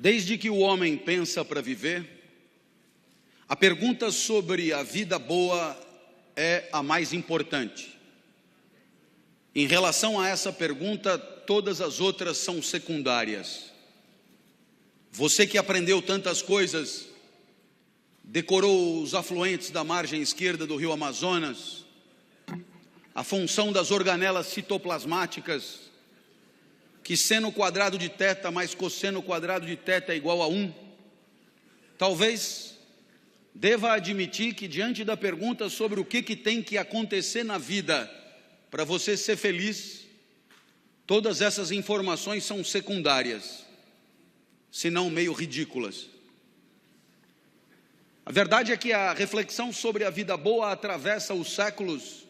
Desde que o homem pensa para viver, a pergunta sobre a vida boa é a mais importante. Em relação a essa pergunta, todas as outras são secundárias. Você que aprendeu tantas coisas, decorou os afluentes da margem esquerda do rio Amazonas, a função das organelas citoplasmáticas, que seno quadrado de θ mais cosseno quadrado de θ é igual a 1, talvez deva admitir que diante da pergunta sobre o que tem que acontecer na vida para você ser feliz, todas essas informações são secundárias, se não meio ridículas. A verdade é que a reflexão sobre a vida boa atravessa os séculos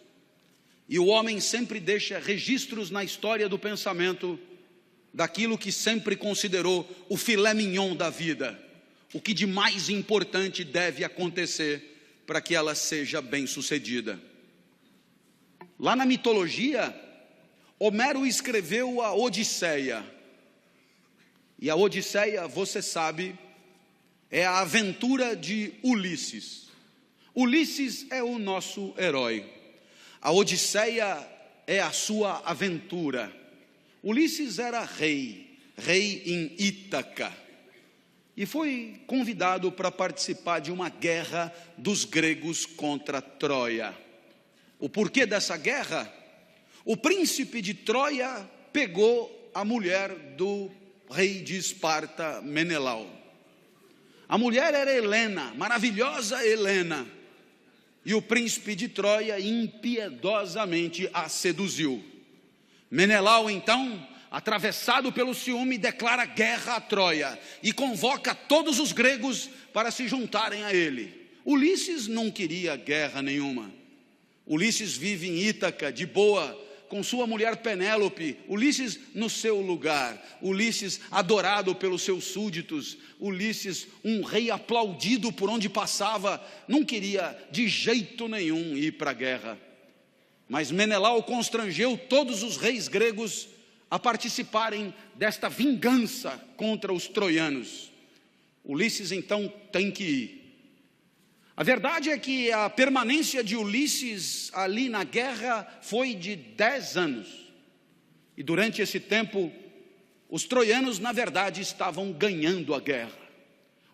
e o homem sempre deixa registros na história do pensamento daquilo que sempre considerou o filé mignon da vida, o que de mais importante deve acontecer para que ela seja bem-sucedida. Lá na mitologia, Homero escreveu a Odisseia, e a Odisseia, você sabe, é a aventura de Ulisses. Ulisses é o nosso herói, a Odisseia é a sua aventura. Ulisses era rei em Ítaca, e foi convidado para participar de uma guerra dos gregos contra Troia. O porquê dessa guerra? O príncipe de Troia pegou a mulher do rei de Esparta, Menelau. A mulher era Helena, maravilhosa Helena, e o príncipe de Troia impiedosamente a seduziu. Menelau, então, atravessado pelo ciúme, declara guerra a Troia e convoca todos os gregos para se juntarem a ele. Ulisses não queria guerra nenhuma. Ulisses vive em Ítaca, de boa, com sua mulher Penélope. Ulisses no seu lugar. Ulisses adorado pelos seus súditos. Ulisses, um rei aplaudido por onde passava, não queria de jeito nenhum ir para a guerra. Mas Menelau constrangeu todos os reis gregos a participarem desta vingança contra os troianos. Ulisses então tem que ir. A verdade é que a permanência de Ulisses ali na guerra foi de 10 anos. E durante esse tempo, os troianos na verdade estavam ganhando a guerra.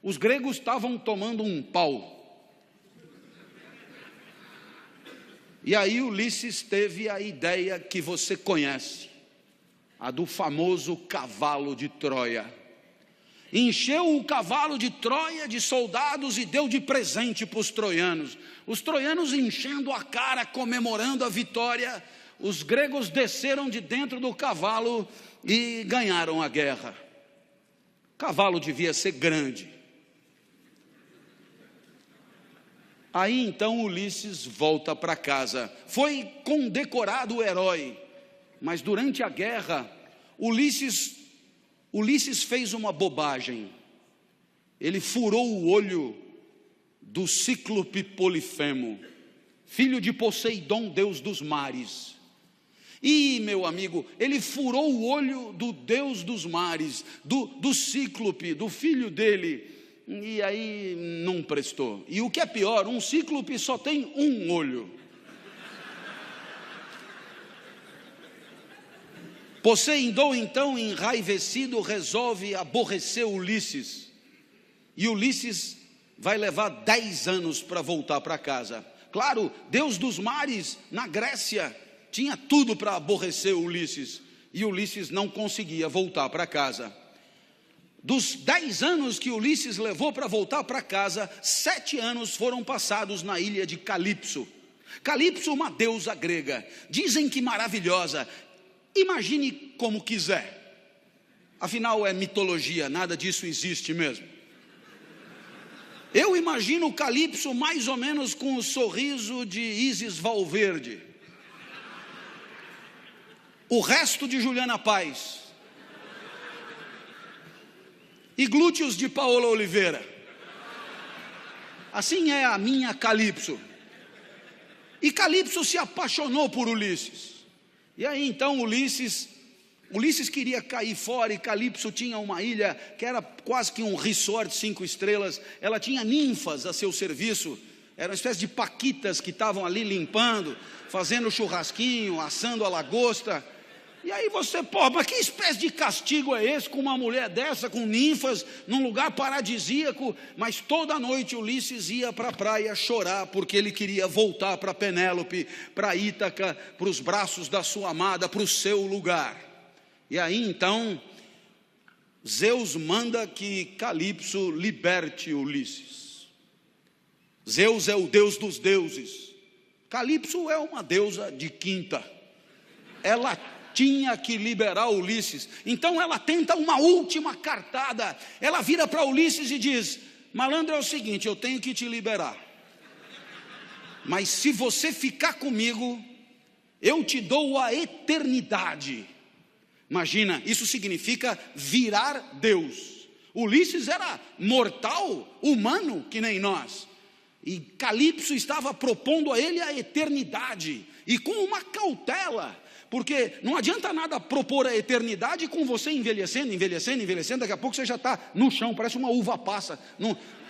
Os gregos estavam tomando um pau. E aí Ulisses teve a ideia que você conhece, a do famoso cavalo de Troia. Encheu o cavalo de Troia de soldados e deu de presente para os troianos. Os troianos enchendo a cara, comemorando a vitória, os gregos desceram de dentro do cavalo e ganharam a guerra. O cavalo devia ser grande. Aí então Ulisses volta para casa. Foi condecorado o herói, mas durante a guerra, Ulisses fez uma bobagem. Ele furou o olho do cíclope Polifemo, filho de Poseidon, deus dos mares. E, meu amigo, ele furou o olho do deus dos mares, do cíclope, do filho dele. E aí não prestou. E o que é pior, um cíclope só tem um olho. Poseidon então, enraivecido, resolve aborrecer Ulisses. E Ulisses vai levar 10 anos para voltar para casa. Claro, deus dos mares, na Grécia, tinha tudo para aborrecer Ulisses. E Ulisses não conseguia voltar para casa. Dos 10 anos que Ulisses levou para voltar para casa, 7 anos foram passados na ilha de Calipso. Calipso, uma deusa grega, dizem que maravilhosa. Imagine como quiser. Afinal é mitologia, nada disso existe mesmo. Eu imagino Calipso mais ou menos com o sorriso de Isis Valverde. O resto de Juliana Paz. E glúteos de Paola Oliveira. Assim é a minha Calipso. E Calipso se apaixonou por Ulisses. E aí então Ulisses Ulisses queria cair fora e Calipso tinha uma ilha que era quase que um resort 5 estrelas. Ela tinha ninfas a seu serviço, era uma espécie de paquitas que estavam ali limpando, fazendo churrasquinho, assando a lagosta. E aí você, mas que espécie de castigo é esse com uma mulher dessa, com ninfas, num lugar paradisíaco? Mas toda noite Ulisses ia para a praia chorar, porque ele queria voltar para Penélope, para Ítaca, para os braços da sua amada, para o seu lugar. E aí então, Zeus manda que Calipso liberte Ulisses. Zeus é o deus dos deuses. Calipso é uma deusa de quinta. Ela tinha que liberar Ulisses. Então ela tenta uma última cartada. Ela vira para Ulisses e diz: malandro, é o seguinte, eu tenho que te liberar, mas se você ficar comigo, eu te dou a eternidade. Imagina, isso significa virar Deus. Ulisses era mortal, humano, que nem nós, e Calipso estava propondo a ele a eternidade, e com uma cautela, porque não adianta nada propor a eternidade com você envelhecendo, daqui a pouco você já está no chão, parece uma uva passa,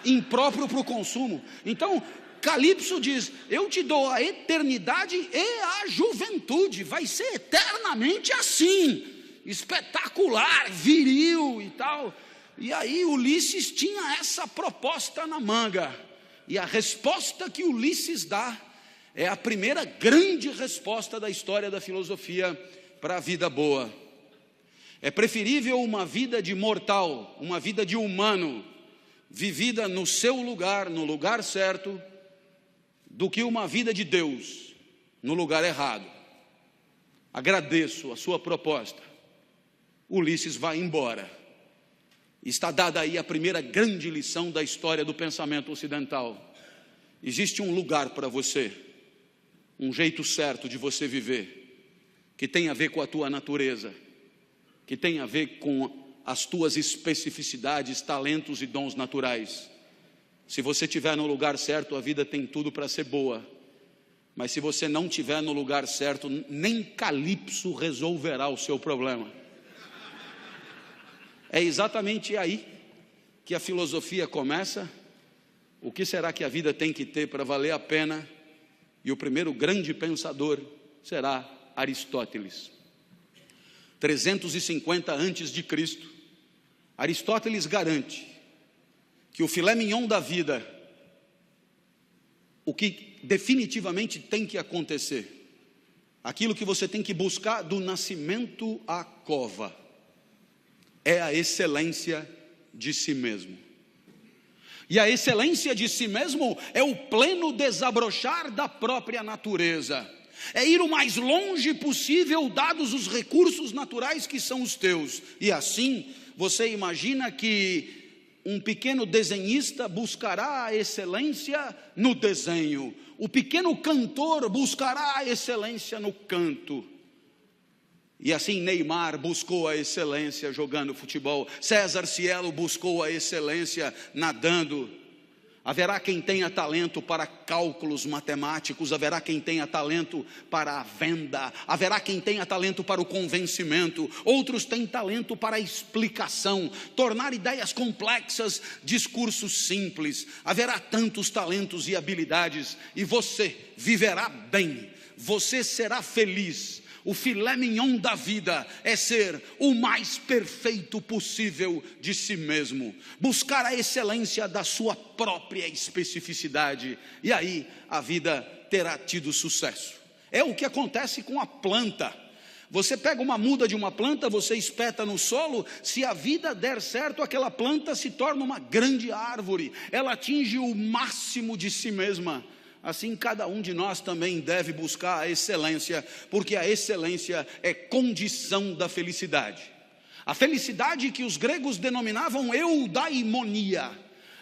impróprio para o consumo. Então Calipso diz: eu te dou a eternidade e a juventude, vai ser eternamente assim, espetacular, viril e tal. E aí Ulisses tinha essa proposta na manga, e a resposta que Ulisses dá é a primeira grande resposta da história da filosofia para a vida boa. É preferível uma vida de mortal, uma vida de humano, vivida no seu lugar, no lugar certo, do que uma vida de Deus, no lugar errado. Agradeço a sua proposta. Ulisses vai embora. Está dada aí a primeira grande lição da história do pensamento ocidental. Existe um lugar para você, um jeito certo de você viver, que tem a ver com a tua natureza, que tem a ver com as tuas especificidades, talentos e dons naturais. Se você estiver no lugar certo, a vida tem tudo para ser boa. Mas se você não estiver no lugar certo, nem Calipso resolverá o seu problema. É exatamente aí que a filosofia começa. O que será que a vida tem que ter para valer a pena? E o primeiro grande pensador será Aristóteles. 350 antes de Cristo, Aristóteles garante que o filé mignon da vida, o que definitivamente tem que acontecer, aquilo que você tem que buscar do nascimento à cova, é a excelência de si mesmo. E a excelência de si mesmo é o pleno desabrochar da própria natureza. É ir o mais longe possível, dados os recursos naturais que são os teus. E assim, você imagina que um pequeno desenhista buscará a excelência no desenho. O pequeno cantor buscará a excelência no canto. E assim Neymar buscou a excelência jogando futebol. César Cielo buscou a excelência nadando. Haverá quem tenha talento para cálculos matemáticos, haverá quem tenha talento para a venda, haverá quem tenha talento para o convencimento, outros têm talento para a explicação, tornar ideias complexas, discursos simples. Haverá tantos talentos e habilidades, e você viverá bem, você será feliz. O filé mignon da vida é ser o mais perfeito possível de si mesmo, buscar a excelência da sua própria especificidade, e aí a vida terá tido sucesso. É o que acontece com a planta. Você pega uma muda de uma planta, você espeta no solo, se a vida der certo, aquela planta se torna uma grande árvore, ela atinge o máximo de si mesma. Assim, cada um de nós também deve buscar a excelência, porque a excelência é condição da felicidade. A felicidade que os gregos denominavam eudaimonia.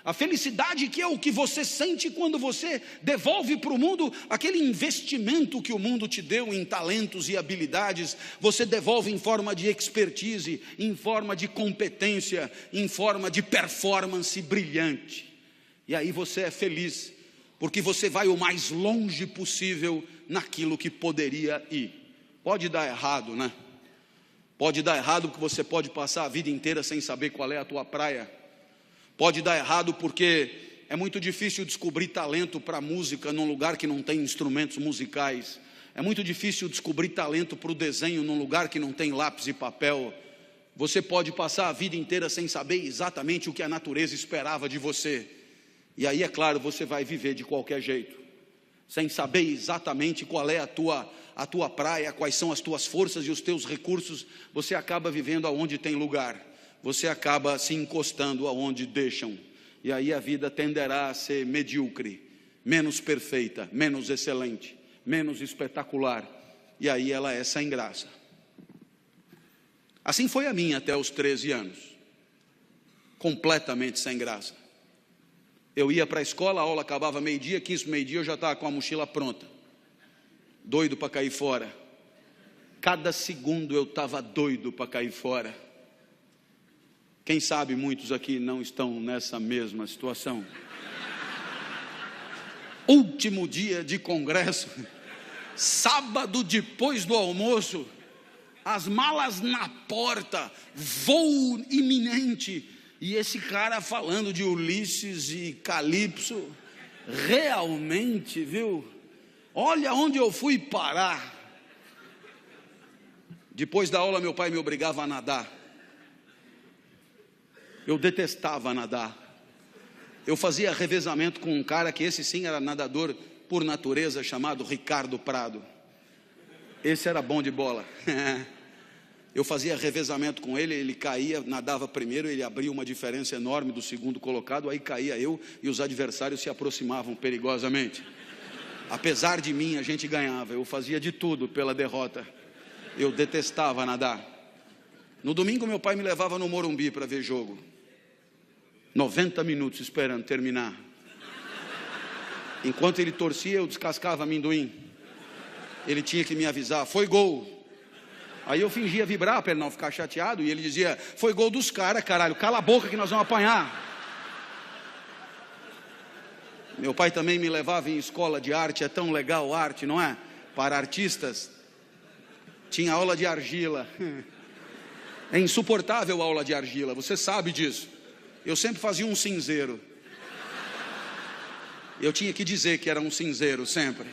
A felicidade que é o que você sente quando você devolve para o mundo aquele investimento que o mundo te deu em talentos e habilidades. Você devolve em forma de expertise, em forma de competência, em forma de performance brilhante. E aí você é feliz, porque você vai o mais longe possível naquilo que poderia ir. Pode dar errado, né? Pode dar errado porque você pode passar a vida inteira sem saber qual é a tua praia. Pode dar errado porque é muito difícil descobrir talento para música num lugar que não tem instrumentos musicais. É muito difícil descobrir talento para o desenho num lugar que não tem lápis e papel. Você pode passar a vida inteira sem saber exatamente o que a natureza esperava de você. E aí, é claro, você vai viver de qualquer jeito, sem saber exatamente qual é a tua praia, quais são as tuas forças e os teus recursos. Você acaba vivendo aonde tem lugar, você acaba se encostando aonde deixam, e aí a vida tenderá a ser medíocre, menos perfeita, menos excelente, menos espetacular, e aí ela é sem graça. Assim foi a minha até os 13 anos, completamente sem graça. Eu ia para a escola, a aula acabava meio-dia, 15 meio-dia eu já estava com a mochila pronta, doido para cair fora. Cada segundo eu estava doido para cair fora. Quem sabe muitos aqui não estão nessa mesma situação. Último dia de congresso, sábado depois do almoço, as malas na porta, voo iminente, e esse cara falando de Ulisses e Calipso, realmente, viu? Olha onde eu fui parar. Depois da aula meu pai me obrigava a nadar. Eu detestava nadar. Eu fazia revezamento com um cara que esse sim era nadador por natureza, chamado Ricardo Prado. Esse era bom de bola. Eu fazia revezamento com ele, ele caía, nadava primeiro, ele abria uma diferença enorme do segundo colocado, aí caía eu e os adversários se aproximavam perigosamente. Apesar de mim, a gente ganhava. Eu fazia de tudo pela derrota. Eu detestava nadar. No domingo meu pai me levava no Morumbi para ver jogo. 90 minutos esperando terminar. Enquanto ele torcia, eu descascava amendoim. Ele tinha que me avisar, foi gol. Aí eu fingia vibrar para ele não ficar chateado, e ele dizia, foi gol dos caras, caralho, cala a boca que nós vamos apanhar. Meu pai também me levava em escola de arte, é tão legal arte, não é? Para artistas. Tinha aula de argila. É insuportável a aula de argila, você sabe disso. Eu sempre fazia um cinzeiro. Eu tinha que dizer que era um cinzeiro, sempre.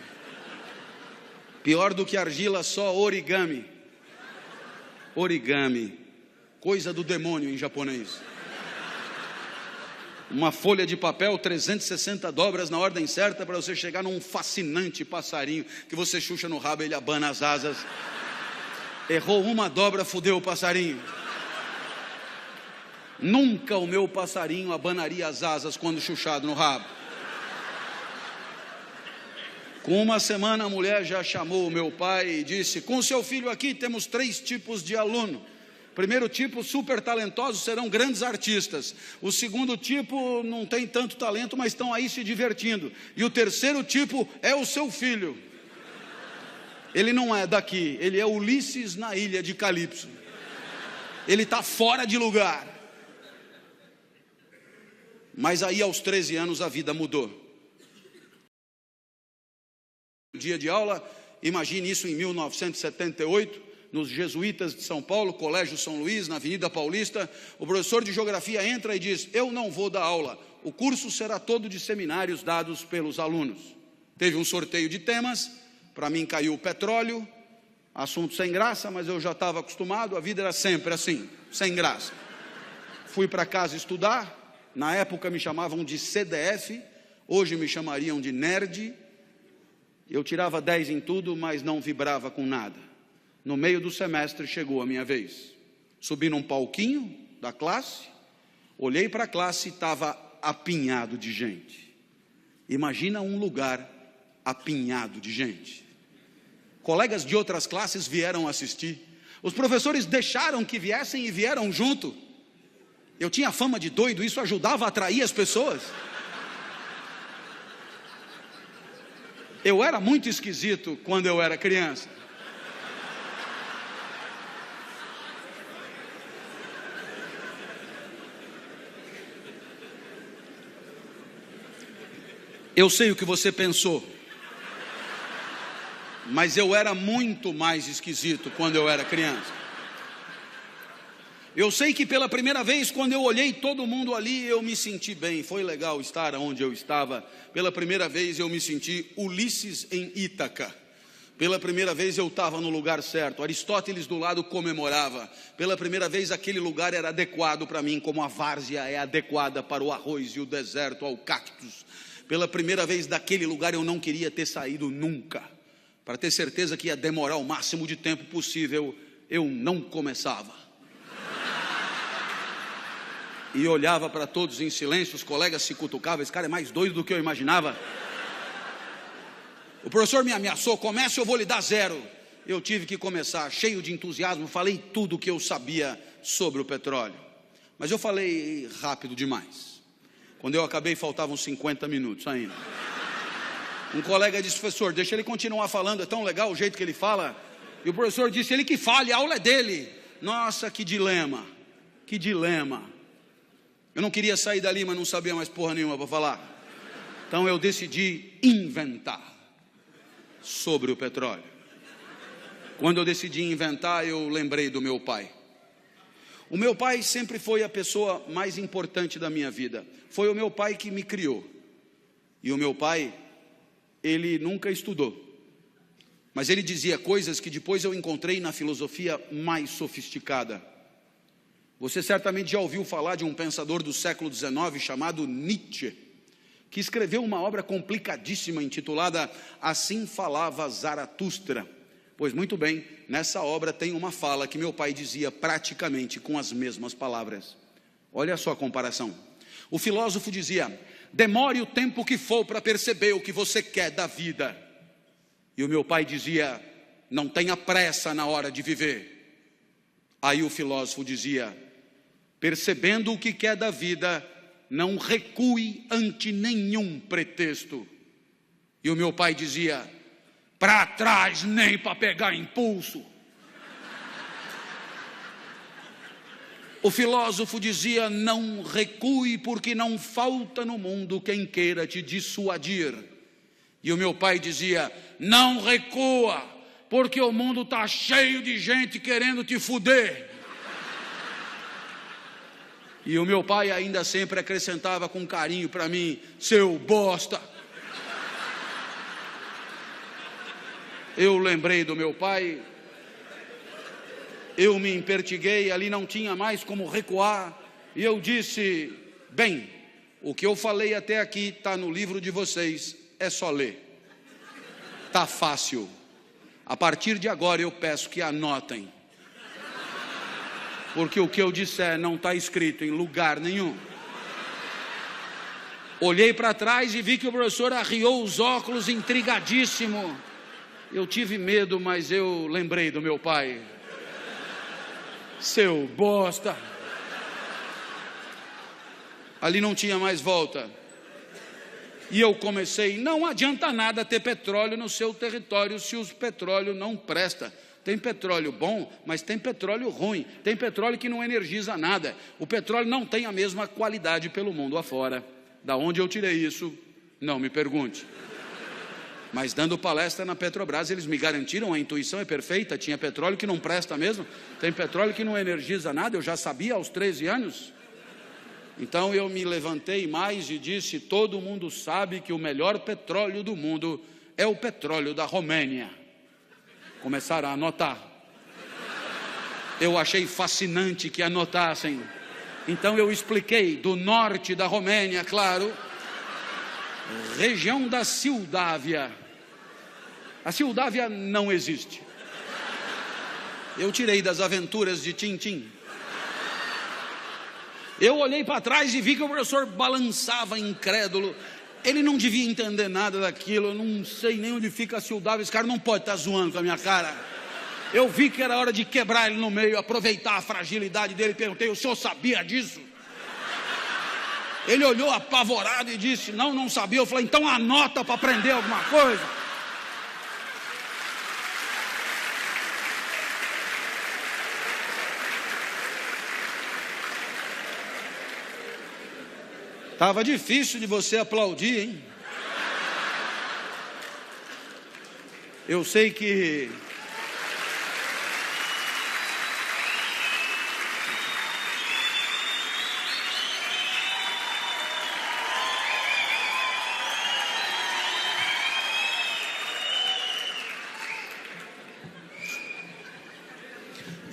Pior do que argila, só origami. Origami, coisa do demônio em japonês. Uma folha de papel, 360 dobras na ordem certa para você chegar num fascinante passarinho que você chucha no rabo e ele abana as asas. Errou uma dobra, fudeu o passarinho. Nunca o meu passarinho abanaria as asas quando chuchado no rabo. Com uma semana a mulher já chamou o meu pai e disse, com seu filho aqui temos 3 tipos de aluno. Primeiro tipo, super talentosos, serão grandes artistas. O segundo tipo, não tem tanto talento, mas estão aí se divertindo. E o terceiro tipo é o seu filho. Ele não é daqui, ele é Ulisses na ilha de Calipso. Ele está fora de lugar. Mas aí aos 13 anos a vida mudou. Dia de aula, imagine isso em 1978, nos Jesuítas de São Paulo, Colégio São Luís, na Avenida Paulista. O professor de geografia entra e diz, eu não vou dar aula, o curso será todo de seminários dados pelos alunos. Teve um sorteio de temas, para mim caiu o petróleo, assunto sem graça, mas eu já estava acostumado, a vida era sempre assim, sem graça. Fui para casa estudar, na época me chamavam de CDF, hoje me chamariam de nerd. Eu tirava 10 em tudo, mas não vibrava com nada. No meio do semestre chegou a minha vez. Subi num palquinho da classe, olhei para a classe e estava apinhado de gente. Imagina um lugar apinhado de gente. Colegas de outras classes vieram assistir. Os professores deixaram que viessem e vieram junto. Eu tinha fama de doido, isso ajudava a atrair as pessoas. Eu era muito esquisito quando eu era criança. Eu sei o que você pensou, mas eu era muito mais esquisito quando eu era criança. Eu sei que pela primeira vez, quando eu olhei todo mundo ali, eu me senti bem. Foi legal estar onde eu estava. Pela primeira vez eu me senti Ulisses em Ítaca. Pela primeira vez eu estava no lugar certo. Aristóteles do lado comemorava. Pela primeira vez aquele lugar era adequado para mim, como a várzea é adequada para o arroz e o deserto ao cactus. Pela primeira vez daquele lugar eu não queria ter saído nunca. Para ter certeza que ia demorar o máximo de tempo possível, eu não começava. E olhava para todos em silêncio, os colegas se cutucavam, esse cara é mais doido do que eu imaginava. O professor me ameaçou, comece eu vou lhe dar 0. Eu tive que começar, cheio de entusiasmo, falei tudo o que eu sabia sobre o petróleo. Mas eu falei rápido demais. Quando eu acabei, faltavam 50 minutos ainda. Um colega disse, professor, deixa ele continuar falando, é tão legal o jeito que ele fala. E o professor disse, ele que fale, a aula é dele. Nossa, que dilema, que dilema. Eu não queria sair dali, mas não sabia mais porra nenhuma para falar. Então eu decidi inventar sobre o petróleo. Quando eu decidi inventar, eu lembrei do meu pai. O meu pai sempre foi a pessoa mais importante da minha vida. Foi o meu pai que me criou. E o meu pai, ele nunca estudou. Mas ele dizia coisas que depois eu encontrei na filosofia mais sofisticada. Você certamente já ouviu falar de um pensador do século XIX chamado Nietzsche, que escreveu uma obra complicadíssima intitulada Assim Falava Zaratustra. Pois muito bem, nessa obra tem uma fala que meu pai dizia praticamente com as mesmas palavras. Olha só a comparação. O filósofo dizia, demore o tempo que for para perceber o que você quer da vida. E o meu pai dizia, não tenha pressa na hora de viver. Aí o filósofo dizia, percebendo o que quer da vida, não recue ante nenhum pretexto. E o meu pai dizia, para trás nem para pegar impulso. O filósofo dizia, não recue porque não falta no mundo quem queira te dissuadir. E o meu pai dizia, não recua porque o mundo está cheio de gente querendo te fuder. E o meu pai ainda sempre acrescentava com carinho para mim, seu bosta. Eu lembrei do meu pai, eu me empertiguei, ali não tinha mais como recuar, e eu disse, bem, o que eu falei até aqui está no livro de vocês, é só ler. Está fácil. A partir de agora eu peço que anotem. Porque o que eu disser não está escrito em lugar nenhum. Olhei para trás e vi que o professor arriou os óculos intrigadíssimo. Eu tive medo, mas eu lembrei do meu pai. Seu bosta. Ali não tinha mais volta. E eu comecei, não adianta nada ter petróleo no seu território se o petróleo não presta. Tem petróleo bom, mas tem petróleo ruim. Tem petróleo que não energiza nada. O petróleo não tem a mesma qualidade pelo mundo afora. Da onde eu tirei isso? Não me pergunte. Mas dando palestra na Petrobras, eles me garantiram, a intuição é perfeita. Tinha petróleo que não presta mesmo. Tem petróleo que não energiza nada. Eu já sabia aos 13 anos. Então eu me levantei mais e disse, todo mundo sabe que o melhor petróleo do mundo é o petróleo da Romênia. Começaram a anotar. Eu achei fascinante que anotassem. Então eu expliquei, do norte da Romênia, claro, região da Sildávia. A Sildávia não existe. Eu tirei das aventuras de Tintim. Eu olhei para trás e vi que o professor balançava incrédulo. Ele não devia entender nada daquilo, eu não sei nem onde fica a Sildávia, esse cara não pode estar zoando com a minha cara. Eu vi que era hora de quebrar ele no meio, aproveitar a fragilidade dele, perguntei, o senhor sabia disso? Ele olhou apavorado e disse, não sabia. Eu falei, então anota para aprender alguma coisa. Estava difícil de você aplaudir, hein? Eu sei que...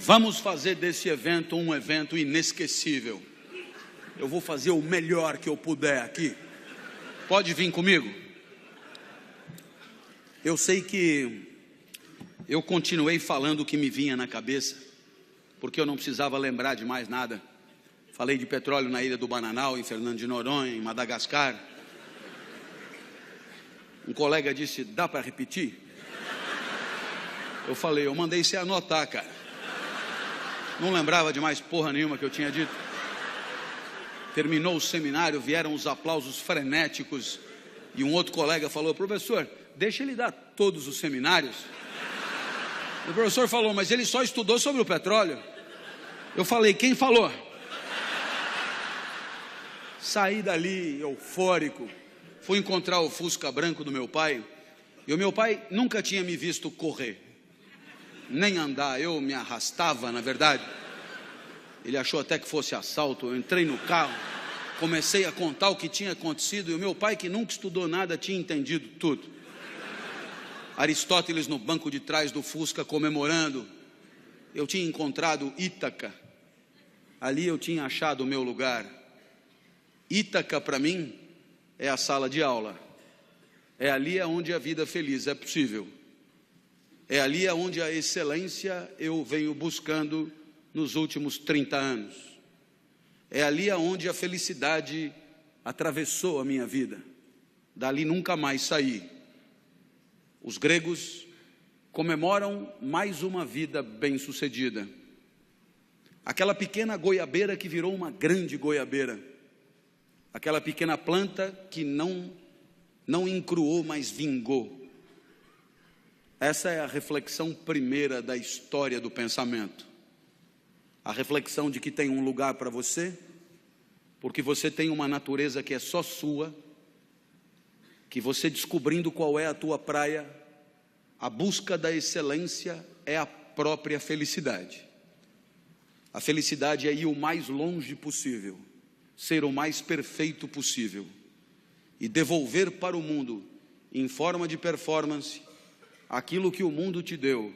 Vamos fazer desse evento um evento inesquecível. Eu vou fazer o melhor que eu puder aqui. Pode vir comigo? Eu sei que eu continuei falando o que me vinha na cabeça, porque eu não precisava lembrar de mais nada. Falei de petróleo na Ilha do Bananal, em Fernando de Noronha, em Madagascar. Um colega disse, dá para repetir? Eu falei, eu mandei você anotar, cara. Não lembrava de mais porra nenhuma que eu tinha dito. Terminou o seminário, vieram os aplausos frenéticos, e um outro colega falou, professor, deixa ele dar todos os seminários. O professor falou, mas ele só estudou sobre o petróleo. Eu falei, quem falou? Saí dali eufórico, fui encontrar o Fusca branco do meu pai, e o meu pai nunca tinha me visto correr, nem andar, eu me arrastava, na verdade. Ele achou até que fosse assalto. Eu entrei no carro, comecei a contar o que tinha acontecido, e o meu pai, que nunca estudou nada, tinha entendido tudo. Aristóteles no banco de trás do Fusca comemorando. Eu tinha encontrado Ítaca, ali eu tinha achado o meu lugar. Ítaca para mim é a sala de aula, é ali onde a vida feliz é possível, é ali onde a excelência eu venho buscando nos últimos 30 anos, é ali onde a felicidade atravessou a minha vida, dali nunca mais saí. Os gregos comemoram mais uma vida bem-sucedida, aquela pequena goiabeira que virou uma grande goiabeira, aquela pequena planta que não encruou, mas vingou. Essa é a reflexão primeira da história do pensamento. A reflexão de que tem um lugar para você, porque você tem uma natureza que é só sua, que você descobrindo qual é a tua praia, a busca da excelência é a própria felicidade. A felicidade é ir o mais longe possível, ser o mais perfeito possível e devolver para o mundo, em forma de performance, aquilo que o mundo te deu,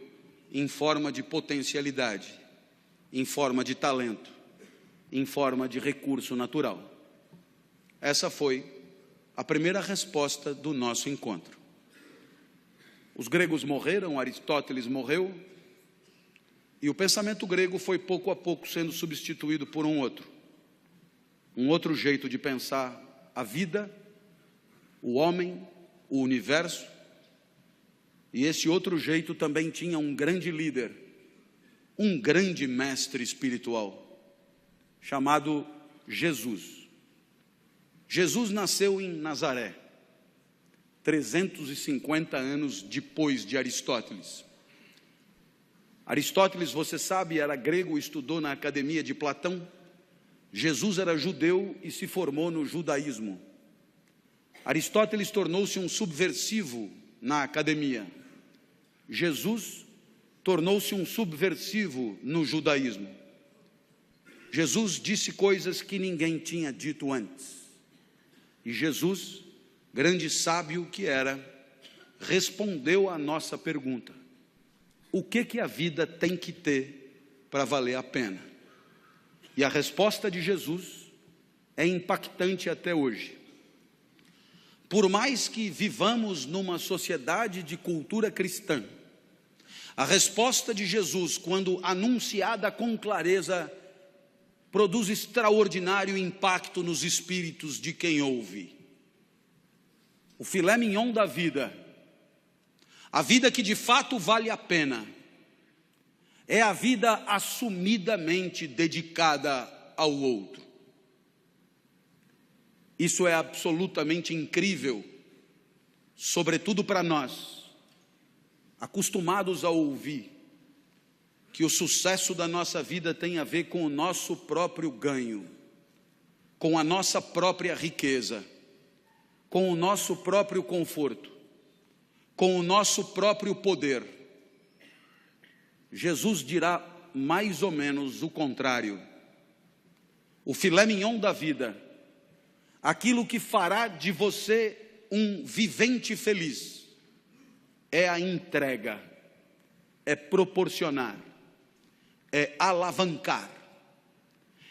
em forma de potencialidade, em forma de talento, em forma de recurso natural. Essa foi a primeira resposta do nosso encontro. Os gregos morreram, Aristóteles morreu, e o pensamento grego foi pouco a pouco sendo substituído por um outro jeito de pensar a vida, o homem, o universo. E esse outro jeito também tinha um grande líder, um grande mestre espiritual, chamado Jesus. Jesus nasceu em Nazaré, 350 anos depois de Aristóteles. Aristóteles, você sabe, era grego, estudou na academia de Platão. Jesus era judeu e se formou no judaísmo. Aristóteles tornou-se um subversivo na academia. Jesus tornou-se um subversivo no judaísmo. Jesus disse coisas que ninguém tinha dito antes. E Jesus, grande sábio que era, respondeu à nossa pergunta: o que a vida tem que ter para valer a pena? E a resposta de Jesus é impactante até hoje. Por mais que vivamos numa sociedade de cultura cristã, a resposta de Jesus, quando anunciada com clareza, produz extraordinário impacto nos espíritos de quem ouve. O filé mignon da vida, a vida que de fato vale a pena, é a vida assumidamente dedicada ao outro. Isso é absolutamente incrível, sobretudo para nós, acostumados a ouvir que o sucesso da nossa vida tem a ver com o nosso próprio ganho, com a nossa própria riqueza, com o nosso próprio conforto, com o nosso próprio poder. Jesus dirá mais ou menos o contrário. O filé mignon da vida, aquilo que fará de você um vivente feliz, é a entrega, é proporcionar, é alavancar,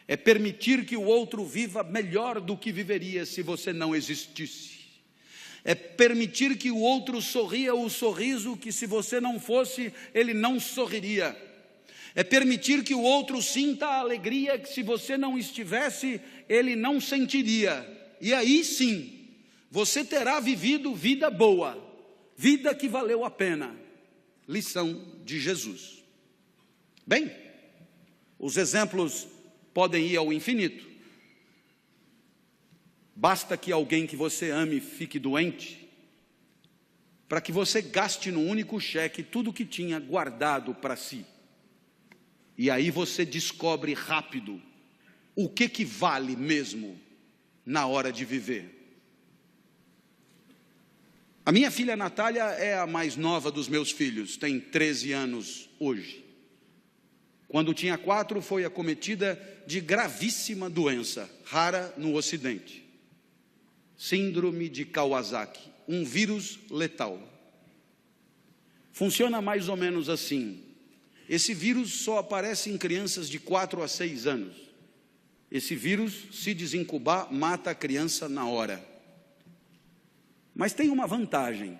é permitir que o outro viva melhor do que viveria se você não existisse, é permitir que o outro sorria o sorriso que, se você não fosse, ele não sorriria, é permitir que o outro sinta a alegria que, se você não estivesse, ele não sentiria. E aí sim, você terá vivido vida boa, vida que valeu a pena. Lição de Jesus. Bem, os exemplos podem ir ao infinito. Basta que alguém que você ame fique doente, para que você gaste num único cheque tudo o que tinha guardado para si. E aí você descobre rápido o que vale mesmo na hora de viver. A minha filha Natália é a mais nova dos meus filhos, tem 13 anos hoje. Quando tinha 4, foi acometida de gravíssima doença, rara no Ocidente. Síndrome de Kawasaki, um vírus letal. Funciona mais ou menos assim. Esse vírus só aparece em crianças de 4 a 6 anos. Esse vírus, se desincubar, mata a criança na hora. Mas tem uma vantagem: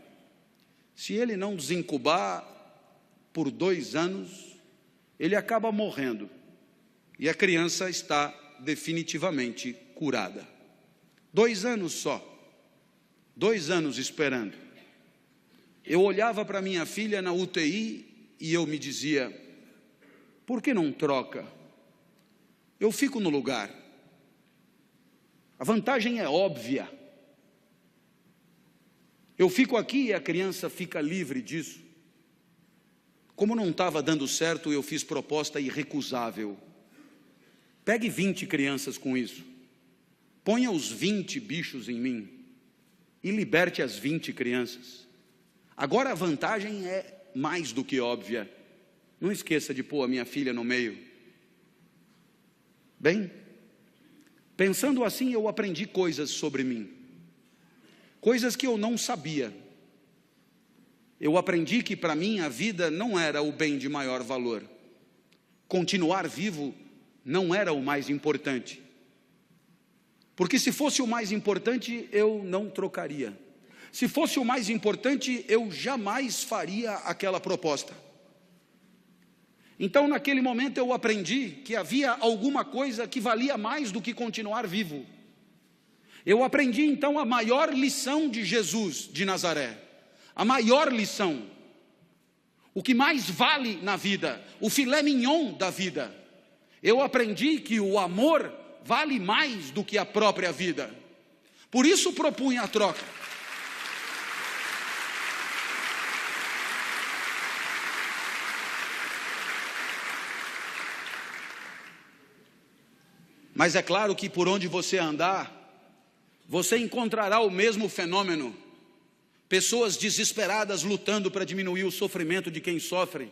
se ele não desincubar por 2 anos, ele acaba morrendo, e a criança está definitivamente curada. 2 anos só, 2 anos esperando. Eu olhava para minha filha na UTI e eu me dizia: por que não troca? Eu fico no lugar. A vantagem é óbvia. Eu fico aqui e a criança fica livre disso. Como não estava dando certo, eu fiz proposta irrecusável. Pegue 20 crianças com isso. Ponha os 20 bichos em mim e liberte as 20 crianças. Agora a vantagem é mais do que óbvia. Não esqueça de pôr a minha filha no meio. Bem, pensando assim, eu aprendi coisas sobre mim. Coisas que eu não sabia. Eu aprendi que para mim a vida não era o bem de maior valor. Continuar vivo não era o mais importante. Porque se fosse o mais importante, eu não trocaria. Se fosse o mais importante, eu jamais faria aquela proposta. Então, naquele momento eu aprendi que havia alguma coisa que valia mais do que continuar vivo. Eu aprendi então a maior lição de Jesus de Nazaré. A maior lição. O que mais vale na vida, o filé mignon da vida. Eu aprendi que o amor vale mais do que a própria vida. Por isso propunha a troca. Mas é claro que por onde você andar, você encontrará o mesmo fenômeno. Pessoas desesperadas lutando para diminuir o sofrimento de quem sofre.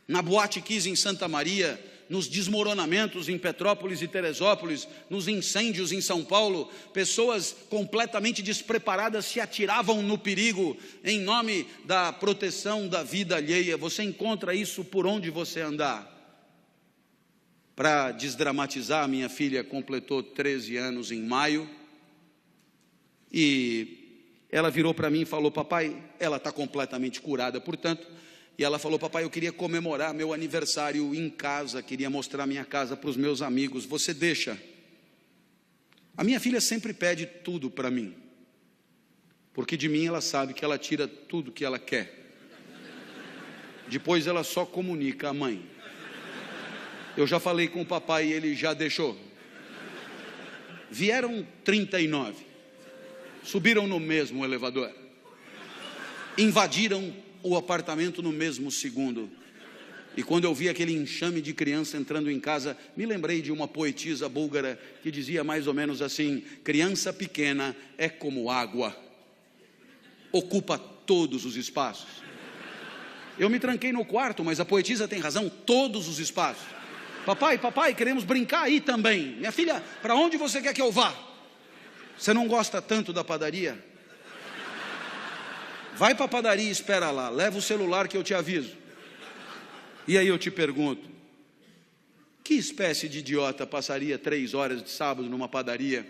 Na Boate Kiss em Santa Maria, nos desmoronamentos em Petrópolis e Teresópolis, nos incêndios em São Paulo, pessoas completamente despreparadas se atiravam no perigo em nome da proteção da vida alheia. Você encontra isso por onde você andar. Para desdramatizar, minha filha completou 13 anos em maio, e ela virou para mim e falou: papai, ela está completamente curada, portanto, e ela falou: papai, eu queria comemorar meu aniversário em casa, queria mostrar minha casa para os meus amigos, você deixa? A minha filha sempre pede tudo para mim, porque de mim ela sabe que ela tira tudo que ela quer, depois ela só comunica à mãe. Eu já falei com o papai e ele já deixou. Vieram 39, subiram no mesmo elevador, invadiram o apartamento no mesmo segundo. E quando eu vi aquele enxame de criança entrando em casa, me lembrei de uma poetisa búlgara que dizia mais ou menos assim: criança pequena é como água, ocupa todos os espaços. Eu me tranquei no quarto, mas a poetisa tem razão, todos os espaços. Papai, queremos brincar aí também. Minha filha, para onde você quer que eu vá? Você não gosta tanto da padaria? Vai para a padaria e espera lá, leva o celular que eu te aviso. E aí eu te pergunto, Que espécie de idiota passaria 3 horas de sábado numa padaria,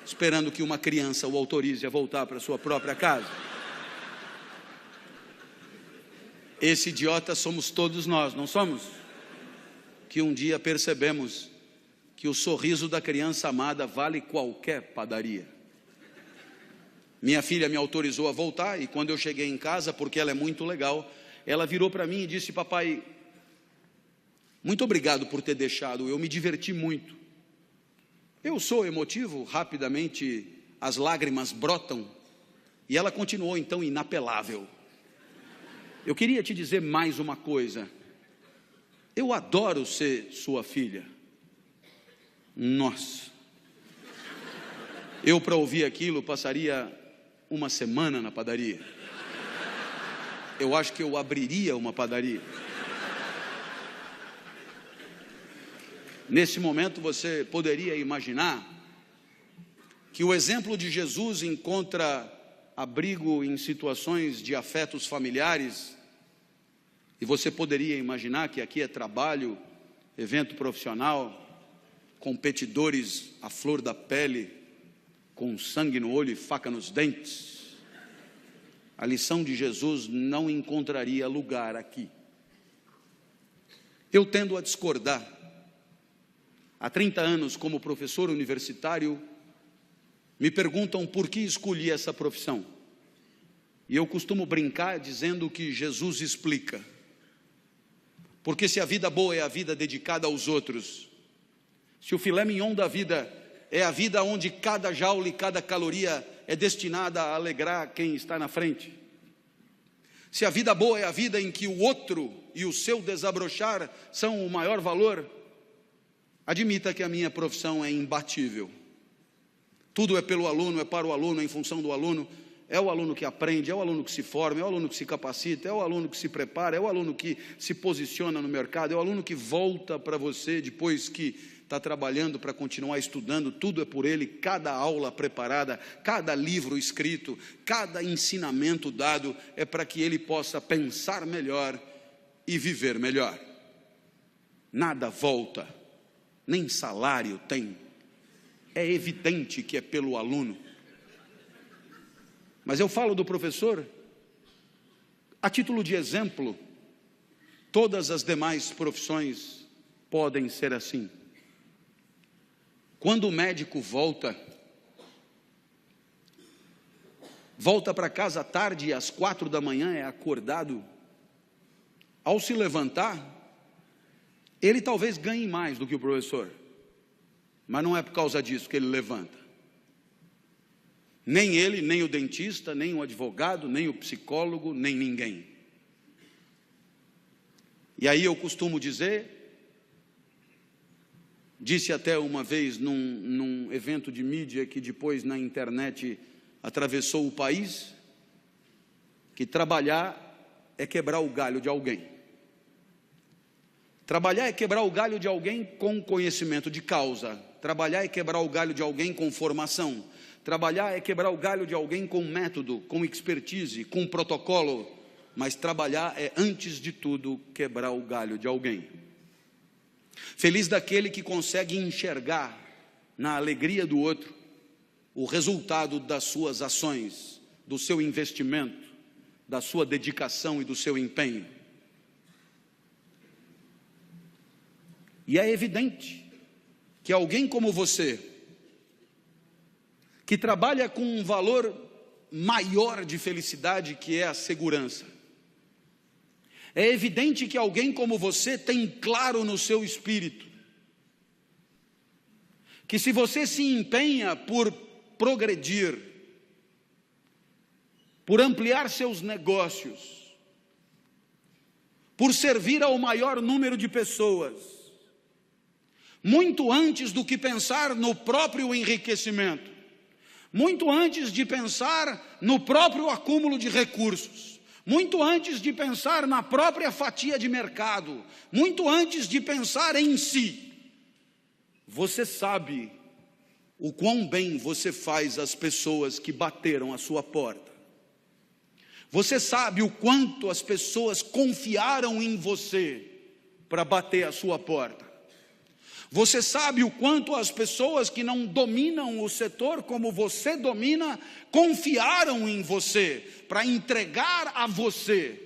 esperando que uma criança o autorize a voltar para sua própria casa? Esse idiota somos todos nós, não somos? Que um dia percebemos que o sorriso da criança amada vale qualquer padaria. Minha filha me autorizou a voltar, e quando eu cheguei em casa, porque ela é muito legal, ela virou para mim e disse: papai, muito obrigado por ter deixado, eu me diverti muito. Eu sou emotivo, rapidamente as lágrimas brotam, e ela continuou então inapelável: eu queria te dizer mais uma coisa, eu adoro ser sua filha. Nossa, eu, para ouvir aquilo, passaria uma semana na padaria. Eu acho que eu abriria uma padaria. Nesse momento você poderia imaginar que o exemplo de Jesus encontra abrigo em situações de afetos familiares, e você poderia imaginar que aqui é trabalho, evento profissional, competidores à flor da pele, com sangue no olho e faca nos dentes. A lição de Jesus não encontraria lugar aqui. Eu tendo a discordar. Há 30 anos, como professor universitário, me perguntam por que escolhi essa profissão. E eu costumo brincar dizendo que Jesus explica. Porque se a vida boa é a vida dedicada aos outros, se o filé mignon da vida é a vida onde cada jaula e cada caloria é destinada a alegrar quem está na frente, se a vida boa é a vida em que o outro e o seu desabrochar são o maior valor, admita que a minha profissão é imbatível. Tudo é pelo aluno, é para o aluno, é em função do aluno. É o aluno que aprende, é o aluno que se forma, é o aluno que se capacita, é o aluno que se prepara, é o aluno que se posiciona no mercado, é o aluno que volta para você depois que está trabalhando para continuar estudando. Tudo é por ele, cada aula preparada, cada livro escrito, cada ensinamento dado é para que ele possa pensar melhor e viver melhor. Nada volta, nem salário tem. É evidente que é pelo aluno. Mas eu falo do professor a título de exemplo. Todas as demais profissões podem ser assim. Quando o médico volta para casa à tarde e às 4 da manhã é acordado, ao se levantar, ele talvez ganhe mais do que o professor, mas não é por causa disso que ele levanta. Nem ele, nem o dentista, nem o advogado, nem o psicólogo, nem ninguém. E aí eu costumo dizer, disse até uma vez num evento de mídia que depois na internet atravessou o país, que trabalhar é quebrar o galho de alguém. Trabalhar é quebrar o galho de alguém com conhecimento de causa. Trabalhar é quebrar o galho de alguém com formação. Trabalhar é quebrar o galho de alguém com método, com expertise, com protocolo. Mas trabalhar é, antes de tudo, quebrar o galho de alguém. Feliz daquele que consegue enxergar na alegria do outro o resultado das suas ações, do seu investimento, da sua dedicação e do seu empenho. E é evidente que alguém como você, que trabalha com um valor maior de felicidade, que é a segurança, é evidente que alguém como você tem claro no seu espírito que se você se empenha por progredir, por ampliar seus negócios, por servir ao maior número de pessoas, muito antes do que pensar no próprio enriquecimento, muito antes de pensar no próprio acúmulo de recursos, muito antes de pensar na própria fatia de mercado, muito antes de pensar em si, você sabe o quão bem você faz às pessoas que bateram à sua porta. Você sabe o quanto as pessoas confiaram em você para bater à sua porta. Você sabe o quanto as pessoas que não dominam o setor como você domina, confiaram em você, para entregar a você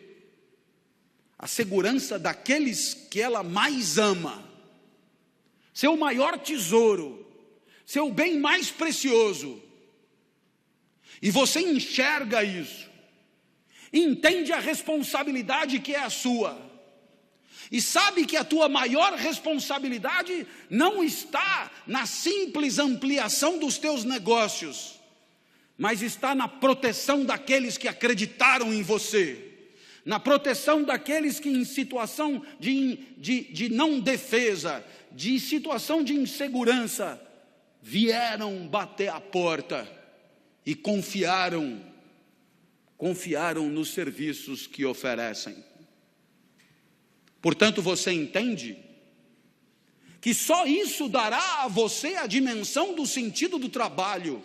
a segurança daqueles que ela mais ama, seu maior tesouro, seu bem mais precioso. E você enxerga isso, entende a responsabilidade que é a sua, e sabe que a tua maior responsabilidade não está na simples ampliação dos teus negócios, mas está na proteção daqueles que acreditaram em você, na proteção daqueles que em situação de não defesa, de situação de insegurança, vieram bater a porta e confiaram nos serviços que oferecem. Portanto, você entende que só isso dará a você a dimensão do sentido do trabalho,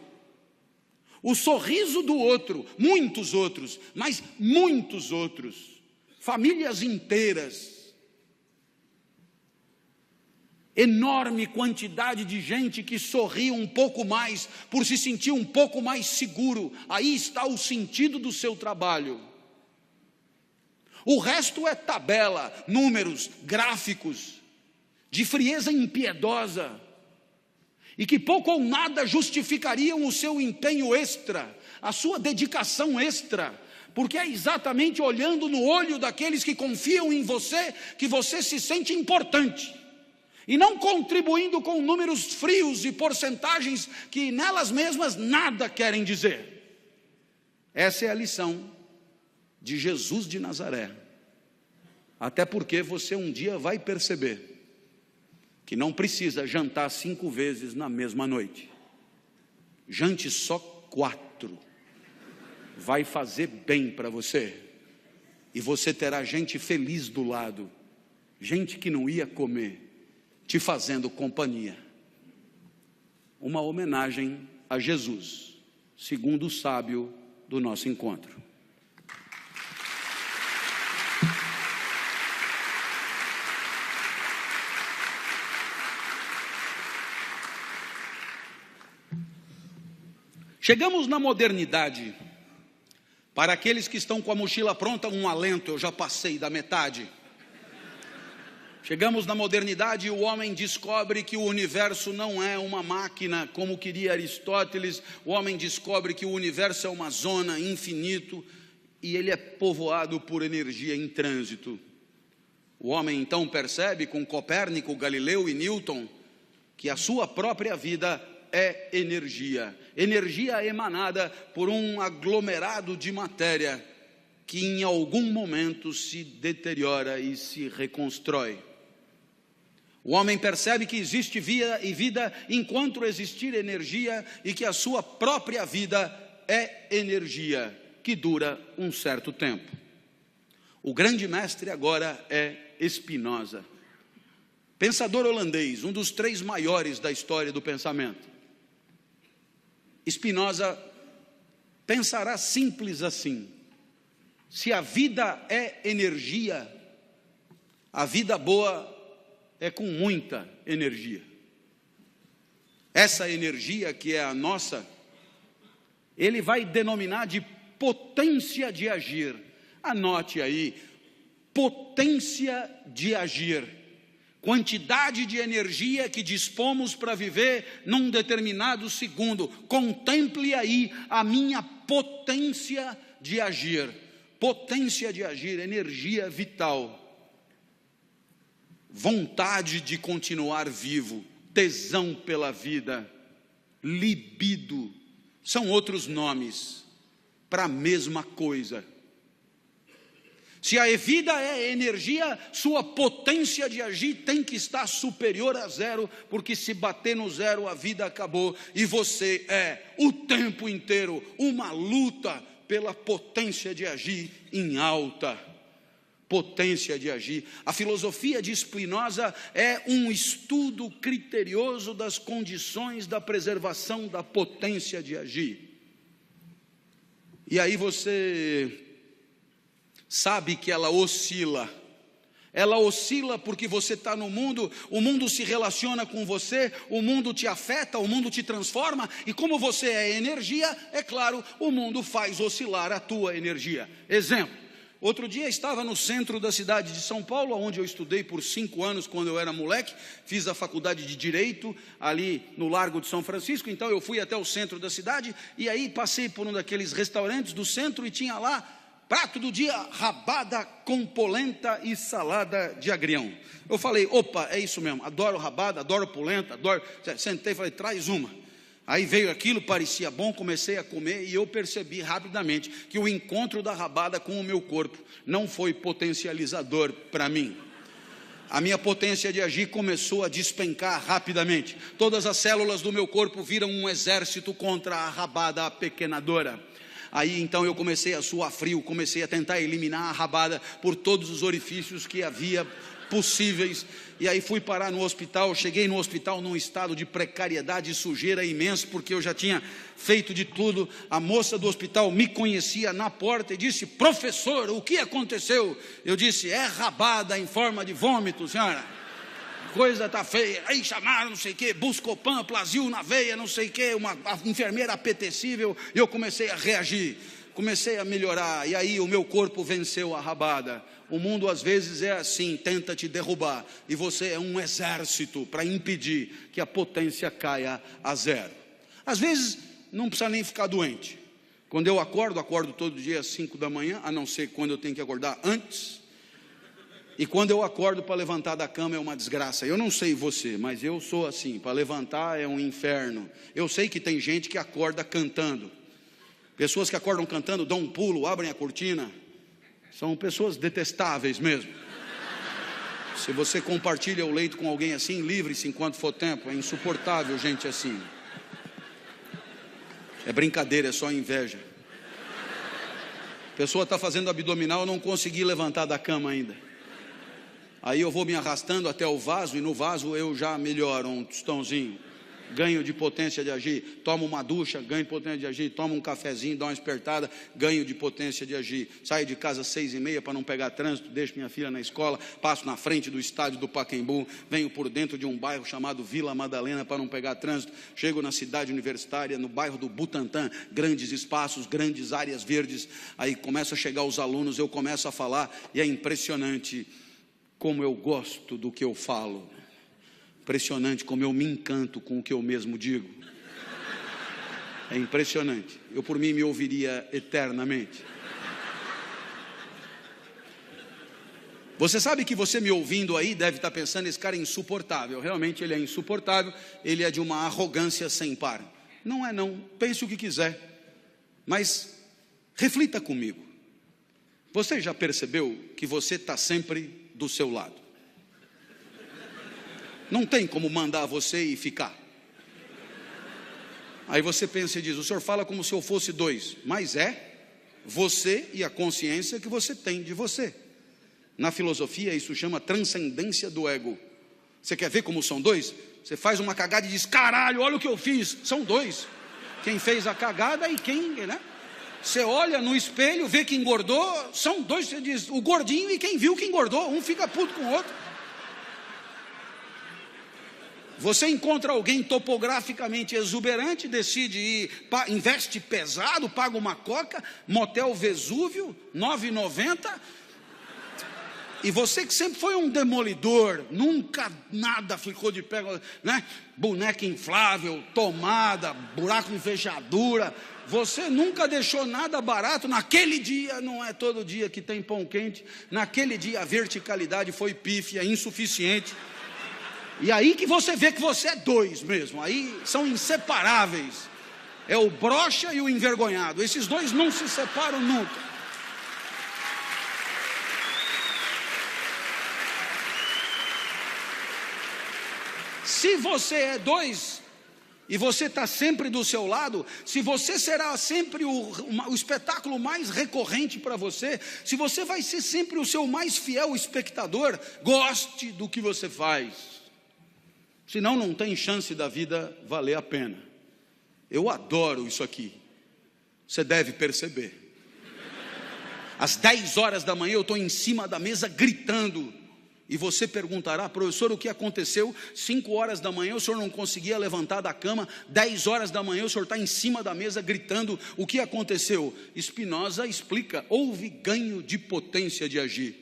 o sorriso do outro, muitos outros, mas muitos outros, famílias inteiras, enorme quantidade de gente que sorri um pouco mais, por se sentir um pouco mais seguro. Aí está o sentido do seu trabalho. O resto é tabela, números, gráficos, de frieza impiedosa, e que pouco ou nada justificariam o seu empenho extra, a sua dedicação extra, porque é exatamente olhando no olho daqueles que confiam em você, que você se sente importante, e não contribuindo com números frios e porcentagens que nelas mesmas nada querem dizer. Essa é a lição de Jesus de Nazaré, até porque você um dia vai perceber que não precisa jantar 5 vezes na mesma noite, jante só 4, vai fazer bem para você, e você terá gente feliz do lado, gente que não ia comer, te fazendo companhia. Uma homenagem a Jesus, segundo o sábio do nosso encontro. Chegamos na modernidade. Para aqueles que estão com a mochila pronta, um alento, eu já passei da metade. Chegamos na modernidade e o homem descobre que o universo não é uma máquina, como queria Aristóteles. O homem descobre que o universo é uma zona, infinito, e ele é povoado por energia em trânsito. O homem então percebe, com Copérnico, Galileu e Newton, que a sua própria vida é energia emanada por um aglomerado de matéria que em algum momento se deteriora e se reconstrói. O homem percebe que existe vida enquanto existir energia, e que a sua própria vida é energia que dura um certo tempo. O grande mestre agora é Spinoza, pensador holandês, um dos 3 maiores da história do pensamento. Spinoza pensará simples assim: se a vida é energia, a vida boa é com muita energia. Essa energia que é a nossa, ele vai denominar de potência de agir. Anote aí, potência de agir. Quantidade de energia que dispomos para viver num determinado segundo. Contemple aí a minha potência de agir. Potência de agir, energia vital. Vontade de continuar vivo, tesão pela vida, libido, são outros nomes para a mesma coisa. Se a vida é energia, sua potência de agir tem que estar superior a 0, porque se bater no 0, a vida acabou, e você é o tempo inteiro uma luta pela potência de agir em alta. Potência de agir. A filosofia de Spinoza é um estudo criterioso das condições da preservação da potência de agir. E aí você sabe que ela oscila, Ela oscila porque você está no mundo, o mundo se relaciona com você, o mundo te afeta, o mundo te transforma, e como você é energia, é claro, o mundo faz oscilar a tua energia. Exemplo, outro dia estava no centro da cidade de São Paulo, onde eu estudei por 5 anos quando eu era moleque, fiz a faculdade de Direito ali no Largo de São Francisco, então eu fui até o centro da cidade, e aí passei por um daqueles restaurantes do centro e tinha lá, prato do dia, rabada com polenta e salada de agrião. Eu falei, opa, é isso mesmo, adoro rabada, adoro polenta, adoro. Sentei e falei, traz uma. Aí veio aquilo, parecia bom, comecei a comer e eu percebi rapidamente que o encontro da rabada com o meu corpo não foi potencializador para mim. A minha potência de agir começou a despencar rapidamente. Todas as células do meu corpo viram um exército contra a rabada apequenadora. Aí então eu comecei a suar frio, comecei a tentar eliminar a rabada por todos os orifícios que havia possíveis, e aí fui parar no hospital. Cheguei no hospital num estado de precariedade e sujeira imenso, porque eu já tinha feito de tudo. A moça do hospital me conhecia na porta e disse, professor, o que aconteceu? Eu disse, é rabada em forma de vômito, senhora. Coisa tá feia. Aí chamaram, não sei o que, Buscopan, Plasil na veia, não sei o que, uma enfermeira apetecível, e eu comecei a reagir, comecei a melhorar, e aí o meu corpo venceu a rabada. O mundo às vezes é assim, tenta te derrubar, e você é um exército para impedir que a potência caia a zero. Às vezes não precisa nem ficar doente. Quando eu acordo todo dia às 5 da manhã, a não ser quando eu tenho que acordar antes. E quando eu acordo para levantar da cama é uma desgraça. Eu não sei você, mas eu sou assim, para levantar é um inferno. Eu sei que tem gente que acorda cantando. Pessoas que acordam cantando, dão um pulo, abrem a cortina. São pessoas detestáveis mesmo. Se você compartilha o leito com alguém assim, livre-se enquanto for tempo. É insuportável gente assim. É brincadeira, é só inveja. A pessoa está fazendo abdominal, eu não consegui levantar da cama ainda. Aí eu vou me arrastando até o vaso, e no vaso eu já melhoro um tostãozinho, ganho de potência de agir. Tomo uma ducha, ganho de potência de agir. Tomo um cafezinho, dou uma espertada, ganho de potência de agir. Saio de casa às 6h30 para não pegar trânsito, deixo minha filha na escola, passo na frente do estádio do Pacaembu, venho por dentro de um bairro chamado Vila Madalena para não pegar trânsito, chego na cidade universitária, no bairro do Butantã, grandes espaços, grandes áreas verdes. Aí começam a chegar os alunos, eu começo a falar, e é impressionante como eu gosto do que eu falo, impressionante como eu me encanto com o que eu mesmo digo. É impressionante. Eu por mim me ouviria eternamente. Você sabe que você me ouvindo aí deve estar pensando, esse cara é insuportável. Realmente ele é insuportável, ele é de uma arrogância sem par. Não é não, pense o que quiser, mas reflita comigo. Você já percebeu que você está sempre do seu lado? Não tem como mandar você e ficar. Aí você pensa e diz, o senhor fala como se eu fosse dois, mas é você e a consciência que você tem de você. Na filosofia isso chama transcendência do ego. Você quer ver como são dois? Você faz uma cagada e diz, caralho, olha o que eu fiz. São dois, quem fez a cagada e quem, né? Você olha no espelho, vê que engordou, são dois, você diz, o gordinho e quem viu que engordou, um fica puto com o outro. Você encontra alguém topograficamente exuberante, decide ir, investe pesado, paga uma coca, motel Vesúvio, R$ 9,90. E você que sempre foi um demolidor, nunca nada ficou de pé, né? Boneca inflável, tomada, buraco em fechadura. Você nunca deixou nada barato. Naquele dia, não é todo dia que tem pão quente. Naquele dia a verticalidade foi pífia, insuficiente. E aí que você vê que você é dois mesmo. Aí são inseparáveis. É o broxa e o envergonhado. Esses dois não se separam nunca. Se você é dois e você está sempre do seu lado, se você será sempre o espetáculo mais recorrente para você, se você vai ser sempre o seu mais fiel espectador, goste do que você faz. Senão não tem chance da vida valer a pena. Eu adoro isso aqui. Você deve perceber. Às 10 horas da manhã eu estou em cima da mesa gritando. E você perguntará: professor, o que aconteceu? 5 horas da manhã o senhor não conseguia levantar da cama, 10 horas da manhã o senhor está em cima da mesa gritando, o que aconteceu? Spinoza explica: houve ganho de potência de agir.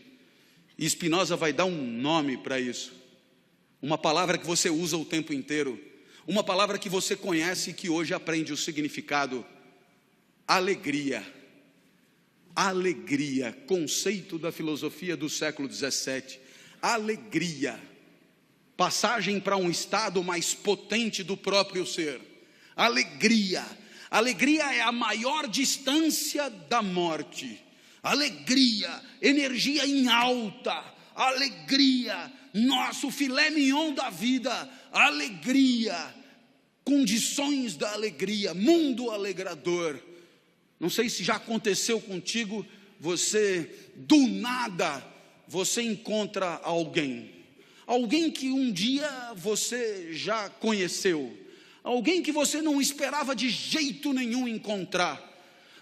E Spinoza vai dar um nome para isso, uma palavra que você usa o tempo inteiro, uma palavra que você conhece e que hoje aprende o significado: alegria. Alegria, conceito da filosofia do século 17. Alegria, passagem para um estado mais potente do próprio ser. Alegria, alegria é a maior distância da morte. Alegria, energia em alta. Alegria, nosso filé mignon da vida. Alegria, condições da alegria, mundo alegrador. Não sei se já aconteceu contigo, você do nada você encontra alguém que um dia você já conheceu, alguém que você não esperava de jeito nenhum encontrar,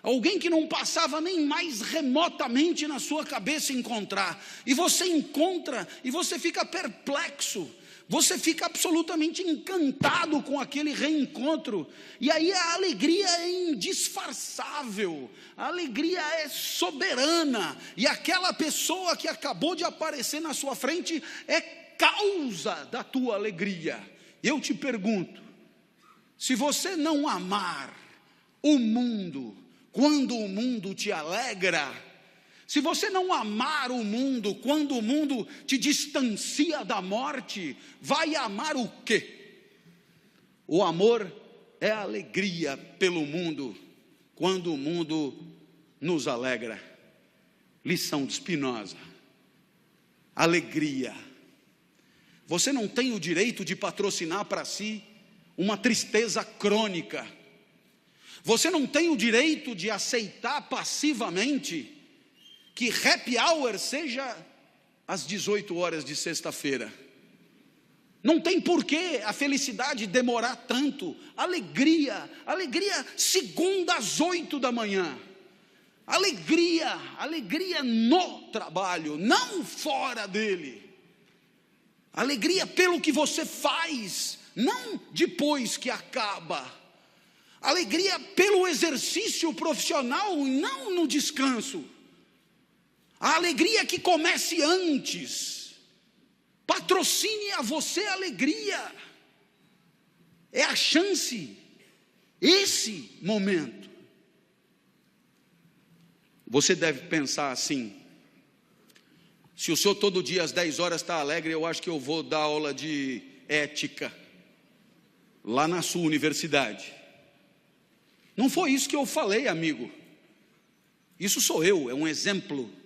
alguém que não passava nem mais remotamente na sua cabeça encontrar, e você encontra, e você fica perplexo, você fica absolutamente encantado com aquele reencontro, e aí a alegria é indisfarçável, a alegria é soberana, e aquela pessoa que acabou de aparecer na sua frente é causa da tua alegria. Eu te pergunto, se você não amar o mundo, quando o mundo te alegra, se você não amar o mundo, quando o mundo te distancia da morte, vai amar o quê? O amor é alegria pelo mundo, quando o mundo nos alegra. Lição de Spinoza: alegria. Você não tem o direito de patrocinar para si uma tristeza crônica. Você não tem o direito de aceitar passivamente que happy hour seja às 18 horas de sexta-feira. Não tem porquê a felicidade demorar tanto. Alegria segunda às 8 da manhã. Alegria no trabalho, não fora dele. Alegria pelo que você faz, não depois que acaba. Alegria pelo exercício profissional, não no descanso. A alegria que comece antes, patrocine a você a alegria, é a chance, esse momento. Você deve pensar assim: se o senhor todo dia às 10 horas está alegre, eu acho que eu vou dar aula de ética, lá na sua universidade. Não foi isso que eu falei, amigo, isso sou eu, é um exemplo.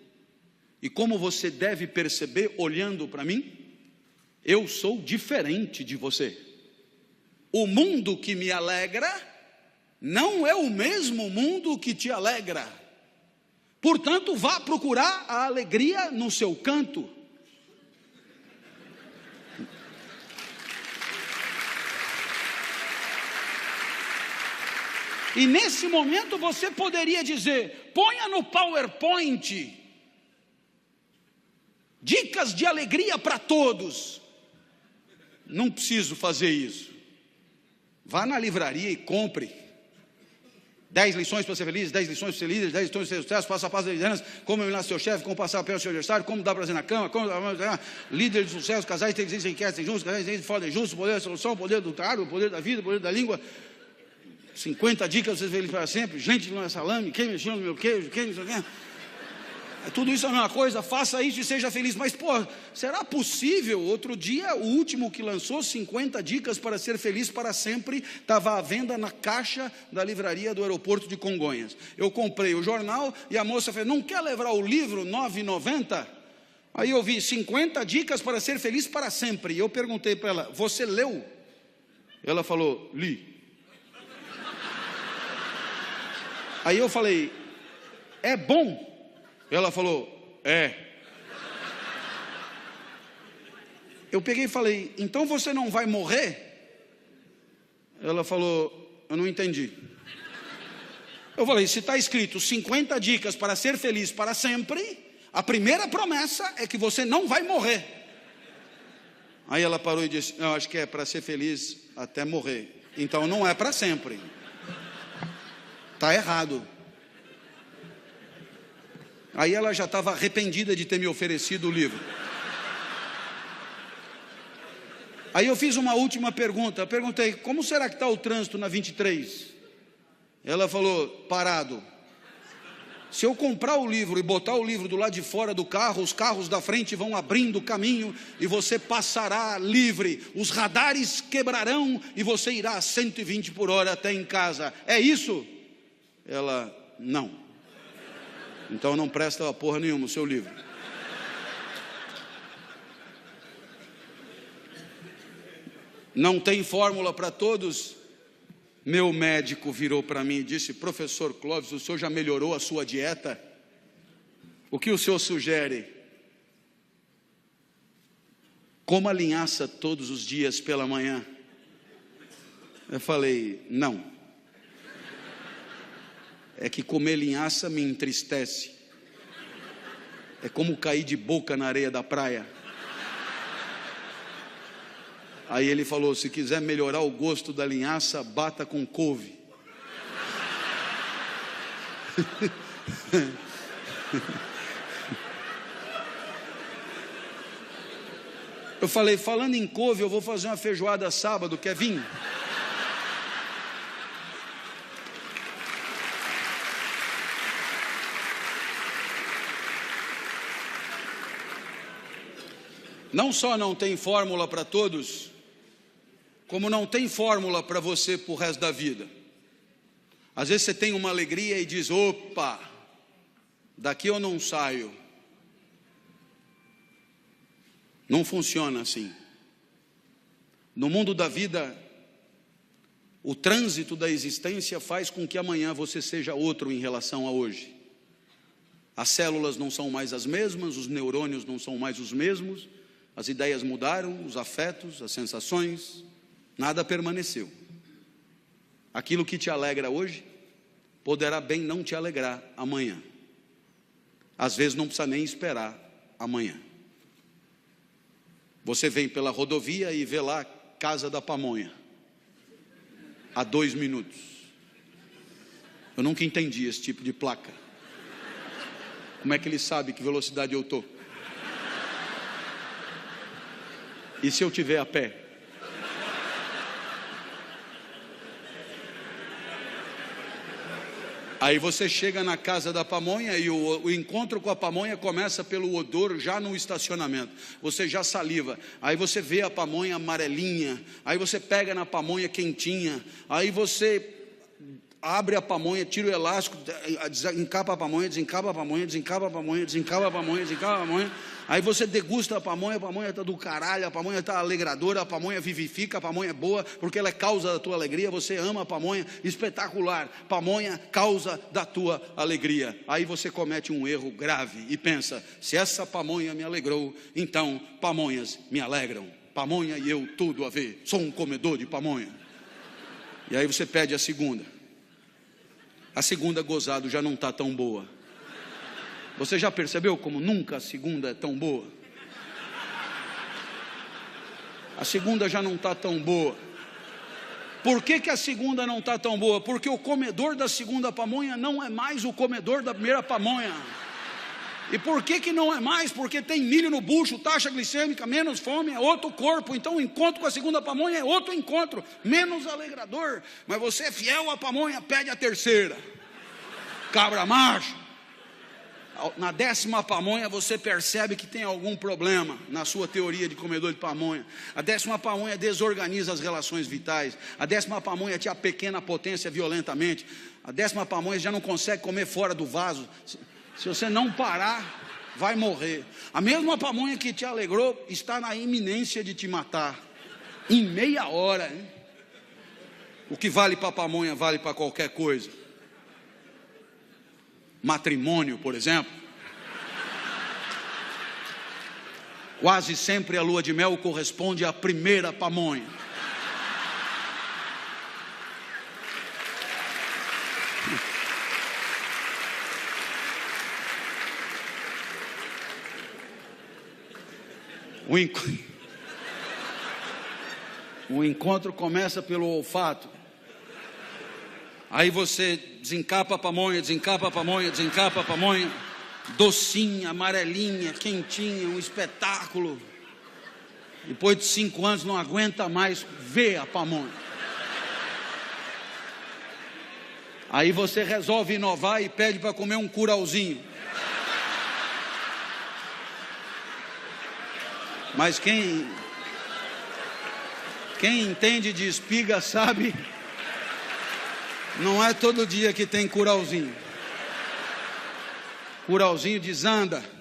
E como você deve perceber olhando para mim, eu sou diferente de você. O mundo que me alegra não é o mesmo mundo que te alegra. Portanto, vá procurar a alegria no seu canto. E nesse momento você poderia dizer: ponha no PowerPoint dicas de alegria para todos. Não preciso fazer isso. Vá na livraria e compre 10 lições para ser feliz, 10 lições para ser líder, 10 lições para ser sucesso, passo a passo da liderança, como eliminar seu chefe, como passar a perna ao seu adversário, como dar prazer na cama, como líder de sucesso, casais inteligentes e inquietos juntos, casais inteligentes e fora juntos, o poder da solução, o poder do cargo, o poder da vida, o poder da língua. 50 dicas para ser feliz para sempre. Gente, não é salame, quem mexeu no meu queijo, quem não sei o quê. Tudo isso é a mesma coisa, faça isso e seja feliz. Mas será possível? Outro dia, o último que lançou 50 dicas para ser feliz para sempre, estava à venda na caixa da livraria do aeroporto de Congonhas. Eu comprei o jornal e a moça falou: não quer levar o livro R$ 9,90? Aí eu vi 50 dicas para ser feliz para sempre. E eu perguntei para ela: você leu? Ela falou: li. Aí eu falei: é bom? Ela falou: é. Eu peguei e falei: então você não vai morrer? Ela falou: eu não entendi. Eu falei: se está escrito 50 dicas para ser feliz para sempre, a primeira promessa é que você não vai morrer. Aí ela parou e disse: eu acho que é para ser feliz até morrer. Então não é para sempre. Está errado. Aí ela já estava arrependida de ter me oferecido o livro. Aí eu fiz uma última pergunta. Eu perguntei: como será que está o trânsito na 23? Ela falou: parado. Se eu comprar o livro e botar o livro do lado de fora do carro, os carros da frente vão abrindo o caminho e você passará livre. Os radares quebrarão e você irá a 120 por hora até em casa. É isso? Ela: não. Então não presta porra nenhuma o seu livro. Não tem fórmula para todos? Meu médico virou para mim e disse: professor Clóvis, o senhor já melhorou a sua dieta? O que o senhor sugere? Coma linhaça todos os dias pela manhã. Eu falei: não. É que comer linhaça me entristece. É como cair de boca na areia da praia. Aí ele falou: se quiser melhorar o gosto da linhaça, bata com couve. Eu falei: falando em couve, eu vou fazer uma feijoada sábado, quer vir? Não só não tem fórmula para todos, como não tem fórmula para você para o resto da vida. Às vezes você tem uma alegria e diz: opa, daqui eu não saio. Não funciona assim. No mundo da vida, o trânsito da existência faz com que amanhã você seja outro em relação a hoje. As células não são mais as mesmas, os neurônios não são mais os mesmos, as ideias mudaram, os afetos, as sensações, nada permaneceu. Aquilo que te alegra hoje, poderá bem não te alegrar amanhã. Às vezes não precisa nem esperar amanhã. Você vem pela rodovia e vê lá Casa da Pamonha, a 2 minutos. Eu nunca entendi esse tipo de placa. Como é que ele sabe que velocidade eu estou? E se eu estiver a pé? Aí você chega na Casa da Pamonha e o encontro com a pamonha começa pelo odor já no estacionamento. Você já saliva, aí você vê a pamonha amarelinha, aí você pega na pamonha quentinha, aí você abre a pamonha, tira o elástico, encapa a pamonha, desencapa a pamonha, desencapa a pamonha, desencapa a pamonha, desencapa a pamonha. Aí você degusta a pamonha está do caralho, a pamonha está alegradora, a pamonha vivifica, a pamonha é boa, porque ela é causa da tua alegria, você ama a pamonha, espetacular, pamonha, causa da tua alegria. Aí você comete um erro grave e pensa: se essa pamonha me alegrou, então pamonhas me alegram. Pamonha e eu tudo a ver, sou um comedor de pamonha. E aí você pede a segunda. A segunda gozado já não está tão boa. Você já percebeu como nunca a segunda é tão boa? A segunda já não está tão boa. Por que a segunda não está tão boa? Porque o comedor da segunda pamonha não é mais o comedor da primeira pamonha. E por que não é mais? Porque tem milho no bucho, taxa glicêmica, menos fome, é outro corpo. Então o encontro com a segunda pamonha é outro encontro, menos alegrador. Mas você é fiel à pamonha, pede a terceira. Cabra macho. Na 10ª pamonha você percebe que tem algum problema na sua teoria de comedor de pamonha. A 10ª pamonha desorganiza as relações vitais. A 10ª pamonha te apequena a potência violentamente. A 10ª pamonha já não consegue comer fora do vaso. Se você não parar, vai morrer. A mesma pamonha que te alegrou está na iminência de te matar. Em meia hora, hein? O que vale para a pamonha vale para qualquer coisa. Matrimônio, por exemplo. Quase sempre a lua de mel corresponde à primeira pamonha. O encontro começa pelo olfato. Aí você desencapa a pamonha, desencapa a pamonha, desencapa a pamonha. Docinha, amarelinha, quentinha, um espetáculo. Depois de 5 anos não aguenta mais ver a pamonha. Aí você resolve inovar e pede para comer um curauzinho. Mas quem entende de espiga sabe, não é todo dia que tem curauzinho. Curauzinho desanda.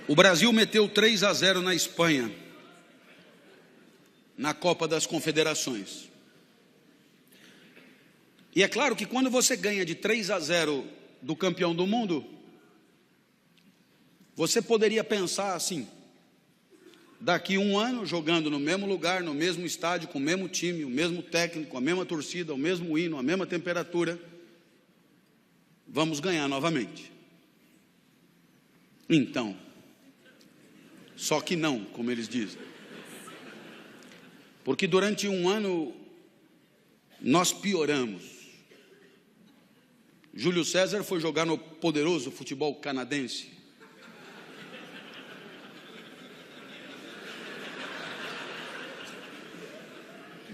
O Brasil meteu 3-0 na Espanha, na Copa das Confederações. E é claro que quando você ganha de 3-0 do campeão do mundo, você poderia pensar assim: daqui 1 ano, jogando no mesmo lugar, no mesmo estádio, com o mesmo time, o mesmo técnico, a mesma torcida, o mesmo hino, a mesma temperatura, vamos ganhar novamente. Então, só que não, como eles dizem. Porque durante 1 ano nós pioramos. Júlio César foi jogar no poderoso futebol canadense.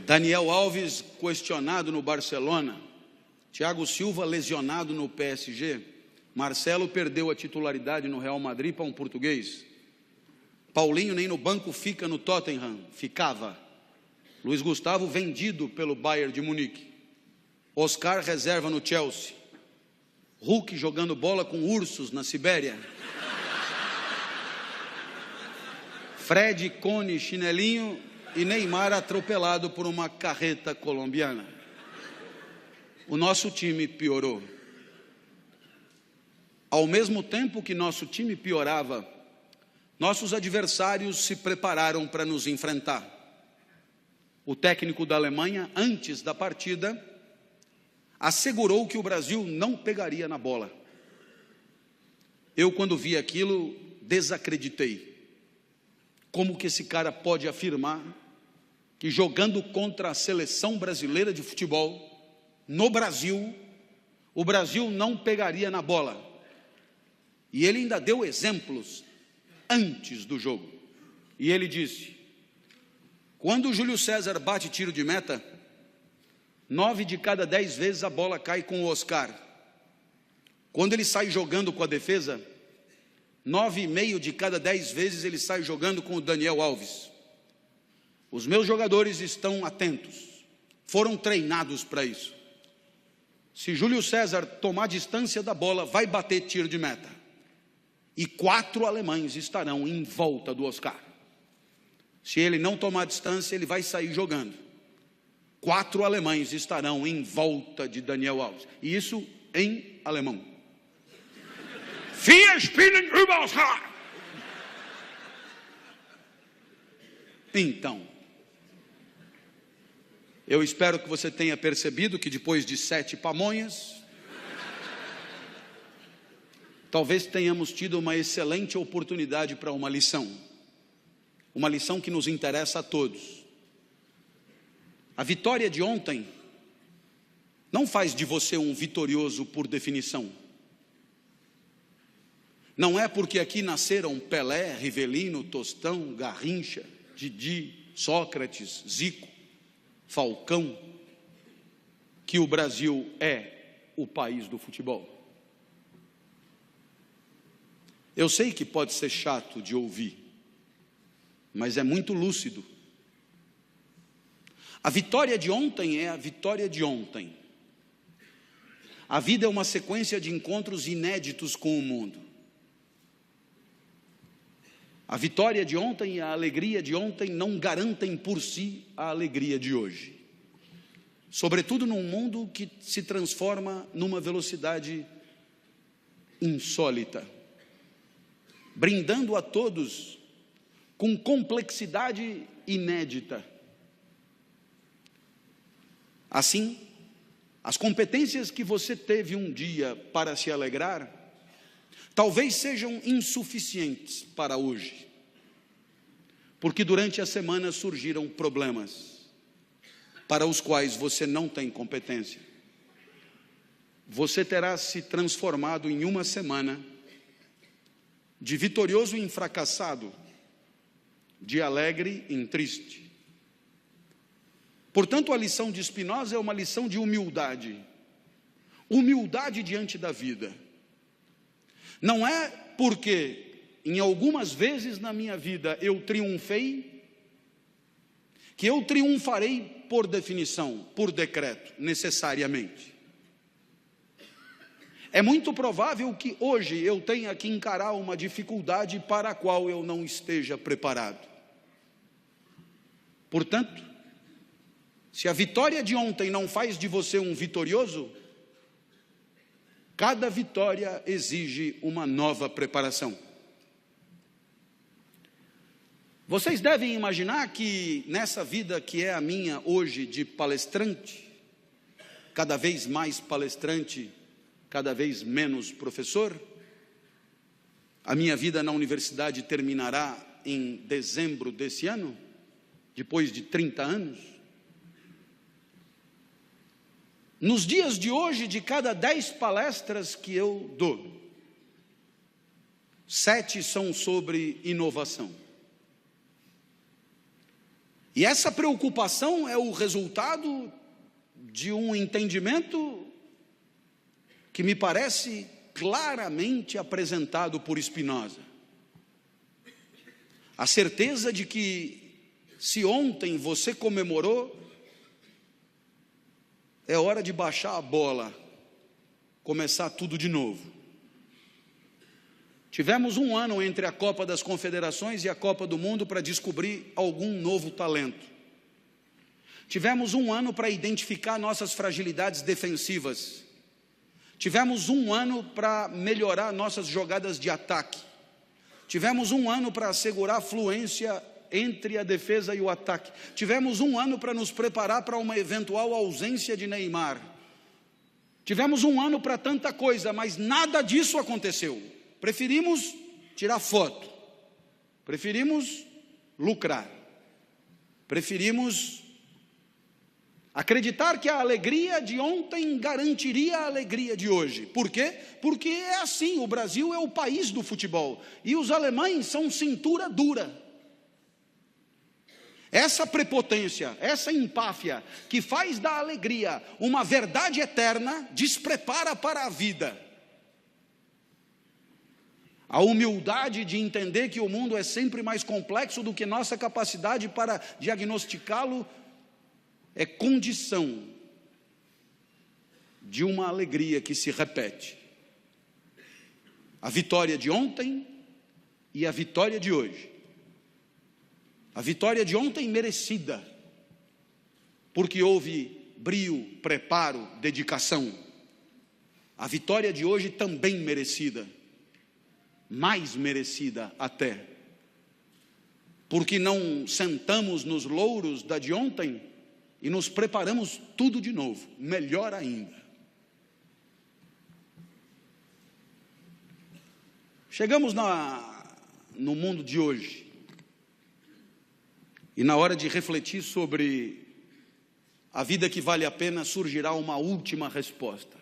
Daniel Alves questionado no Barcelona. Thiago Silva lesionado no PSG. Marcelo perdeu a titularidade no Real Madrid para um português. Paulinho nem no banco fica no Tottenham, ficava. Luiz Gustavo vendido pelo Bayern de Munique. Oscar reserva no Chelsea. Hulk jogando bola com ursos na Sibéria. Fred, Cone, chinelinho e Neymar atropelado por uma carreta colombiana. O nosso time piorou. Ao mesmo tempo que nosso time piorava, nossos adversários se prepararam para nos enfrentar. O técnico da Alemanha, antes da partida, assegurou que o Brasil não pegaria na bola. Eu, quando vi aquilo, desacreditei. Como que esse cara pode afirmar que jogando contra a seleção brasileira de futebol, no Brasil, o Brasil não pegaria na bola? E ele ainda deu exemplos antes do jogo. E ele disse: quando o Júlio César bate tiro de meta, 9 de cada 10 vezes a bola cai com o Oscar. Quando ele sai jogando com a defesa, 9,5 de cada 10 vezes ele sai jogando com o Daniel Alves. Os meus jogadores estão atentos, foram treinados para isso. Se Júlio César tomar distância da bola, vai bater tiro de meta. E 4 alemães estarão em volta do Oscar. Se ele não tomar distância, ele vai sair jogando. 4 alemães estarão em volta de Daniel Alves. E isso em alemão. Vier spielen über Oscar. Então, eu espero que você tenha percebido que depois de 7 pamonhas, talvez tenhamos tido uma excelente oportunidade para uma lição que nos interessa a todos. A vitória de ontem não faz de você um vitorioso por definição. Não é porque aqui nasceram Pelé, Rivelino, Tostão, Garrincha, Didi, Sócrates, Zico, Falcão, que o Brasil é o país do futebol. Eu sei que pode ser chato de ouvir, mas é muito lúcido. A vitória de ontem é a vitória de ontem. A vida é uma sequência de encontros inéditos com o mundo. A vitória de ontem e a alegria de ontem não garantem por si a alegria de hoje. Sobretudo num mundo que se transforma numa velocidade insólita, brindando a todos com complexidade inédita. Assim, as competências que você teve um dia para se alegrar, talvez sejam insuficientes para hoje, porque durante a semana surgiram problemas para os quais você não tem competência. Você terá se transformado em uma semana de vitorioso em fracassado, de alegre em triste. Portanto, a lição de Spinoza é uma lição de humildade. Humildade diante da vida. Não é porque em algumas vezes na minha vida eu triunfei, que eu triunfarei por definição, por decreto, necessariamente. É muito provável que hoje eu tenha que encarar uma dificuldade para a qual eu não esteja preparado. Portanto, se a vitória de ontem não faz de você um vitorioso, cada vitória exige uma nova preparação. Vocês devem imaginar que nessa vida que é a minha hoje de palestrante, cada vez mais palestrante, cada vez menos professor, a minha vida na universidade terminará em dezembro desse ano, depois de 30 anos. Nos dias de hoje, de cada 10 palestras que eu dou, 7 são sobre inovação. E essa preocupação é o resultado de um entendimento que me parece claramente apresentado por Spinoza. A certeza de que, se ontem você comemorou, é hora de baixar a bola, começar tudo de novo. Tivemos um ano entre a Copa das Confederações e a Copa do Mundo para descobrir algum novo talento. Tivemos um ano para identificar nossas fragilidades defensivas. Tivemos um ano para melhorar nossas jogadas de ataque. Tivemos um ano para assegurar a fluência entre a defesa e o ataque. Tivemos um ano para nos preparar para uma eventual ausência de Neymar. Tivemos um ano para tanta coisa, mas nada disso aconteceu. Preferimos tirar foto, preferimos lucrar, preferimos acreditar que a alegria de ontem garantiria a alegria de hoje. Por quê? Porque é assim, o Brasil é o país do futebol, e os alemães são cintura dura. Essa prepotência, essa empáfia, que faz da alegria uma verdade eterna, desprepara para a vida. A humildade de entender que o mundo é sempre mais complexo do que nossa capacidade para diagnosticá-lo é condição de uma alegria que se repete. A vitória de ontem e a vitória de hoje. A vitória de ontem merecida, porque houve brio, preparo, dedicação. A vitória de hoje também merecida, mais merecida até, porque não sentamos nos louros da de ontem e nos preparamos tudo de novo, melhor ainda. Chegamos no mundo de hoje, e na hora de refletir sobre a vida que vale a pena, surgirá uma última resposta.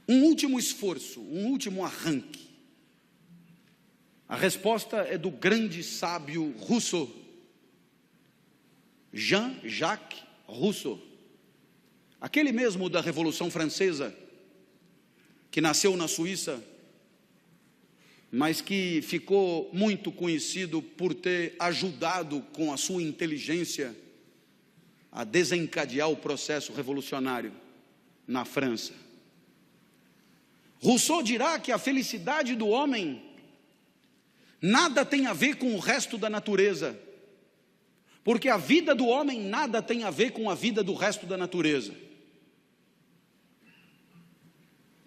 Um último esforço, um último arranque. A resposta é do grande sábio Rousseau, Jean-Jacques Rousseau, aquele mesmo da Revolução Francesa, que nasceu na Suíça, mas que ficou muito conhecido por ter ajudado com a sua inteligência a desencadear o processo revolucionário na França. Rousseau dirá que a felicidade do homem nada tem a ver com o resto da natureza, porque a vida do homem nada tem a ver com a vida do resto da natureza.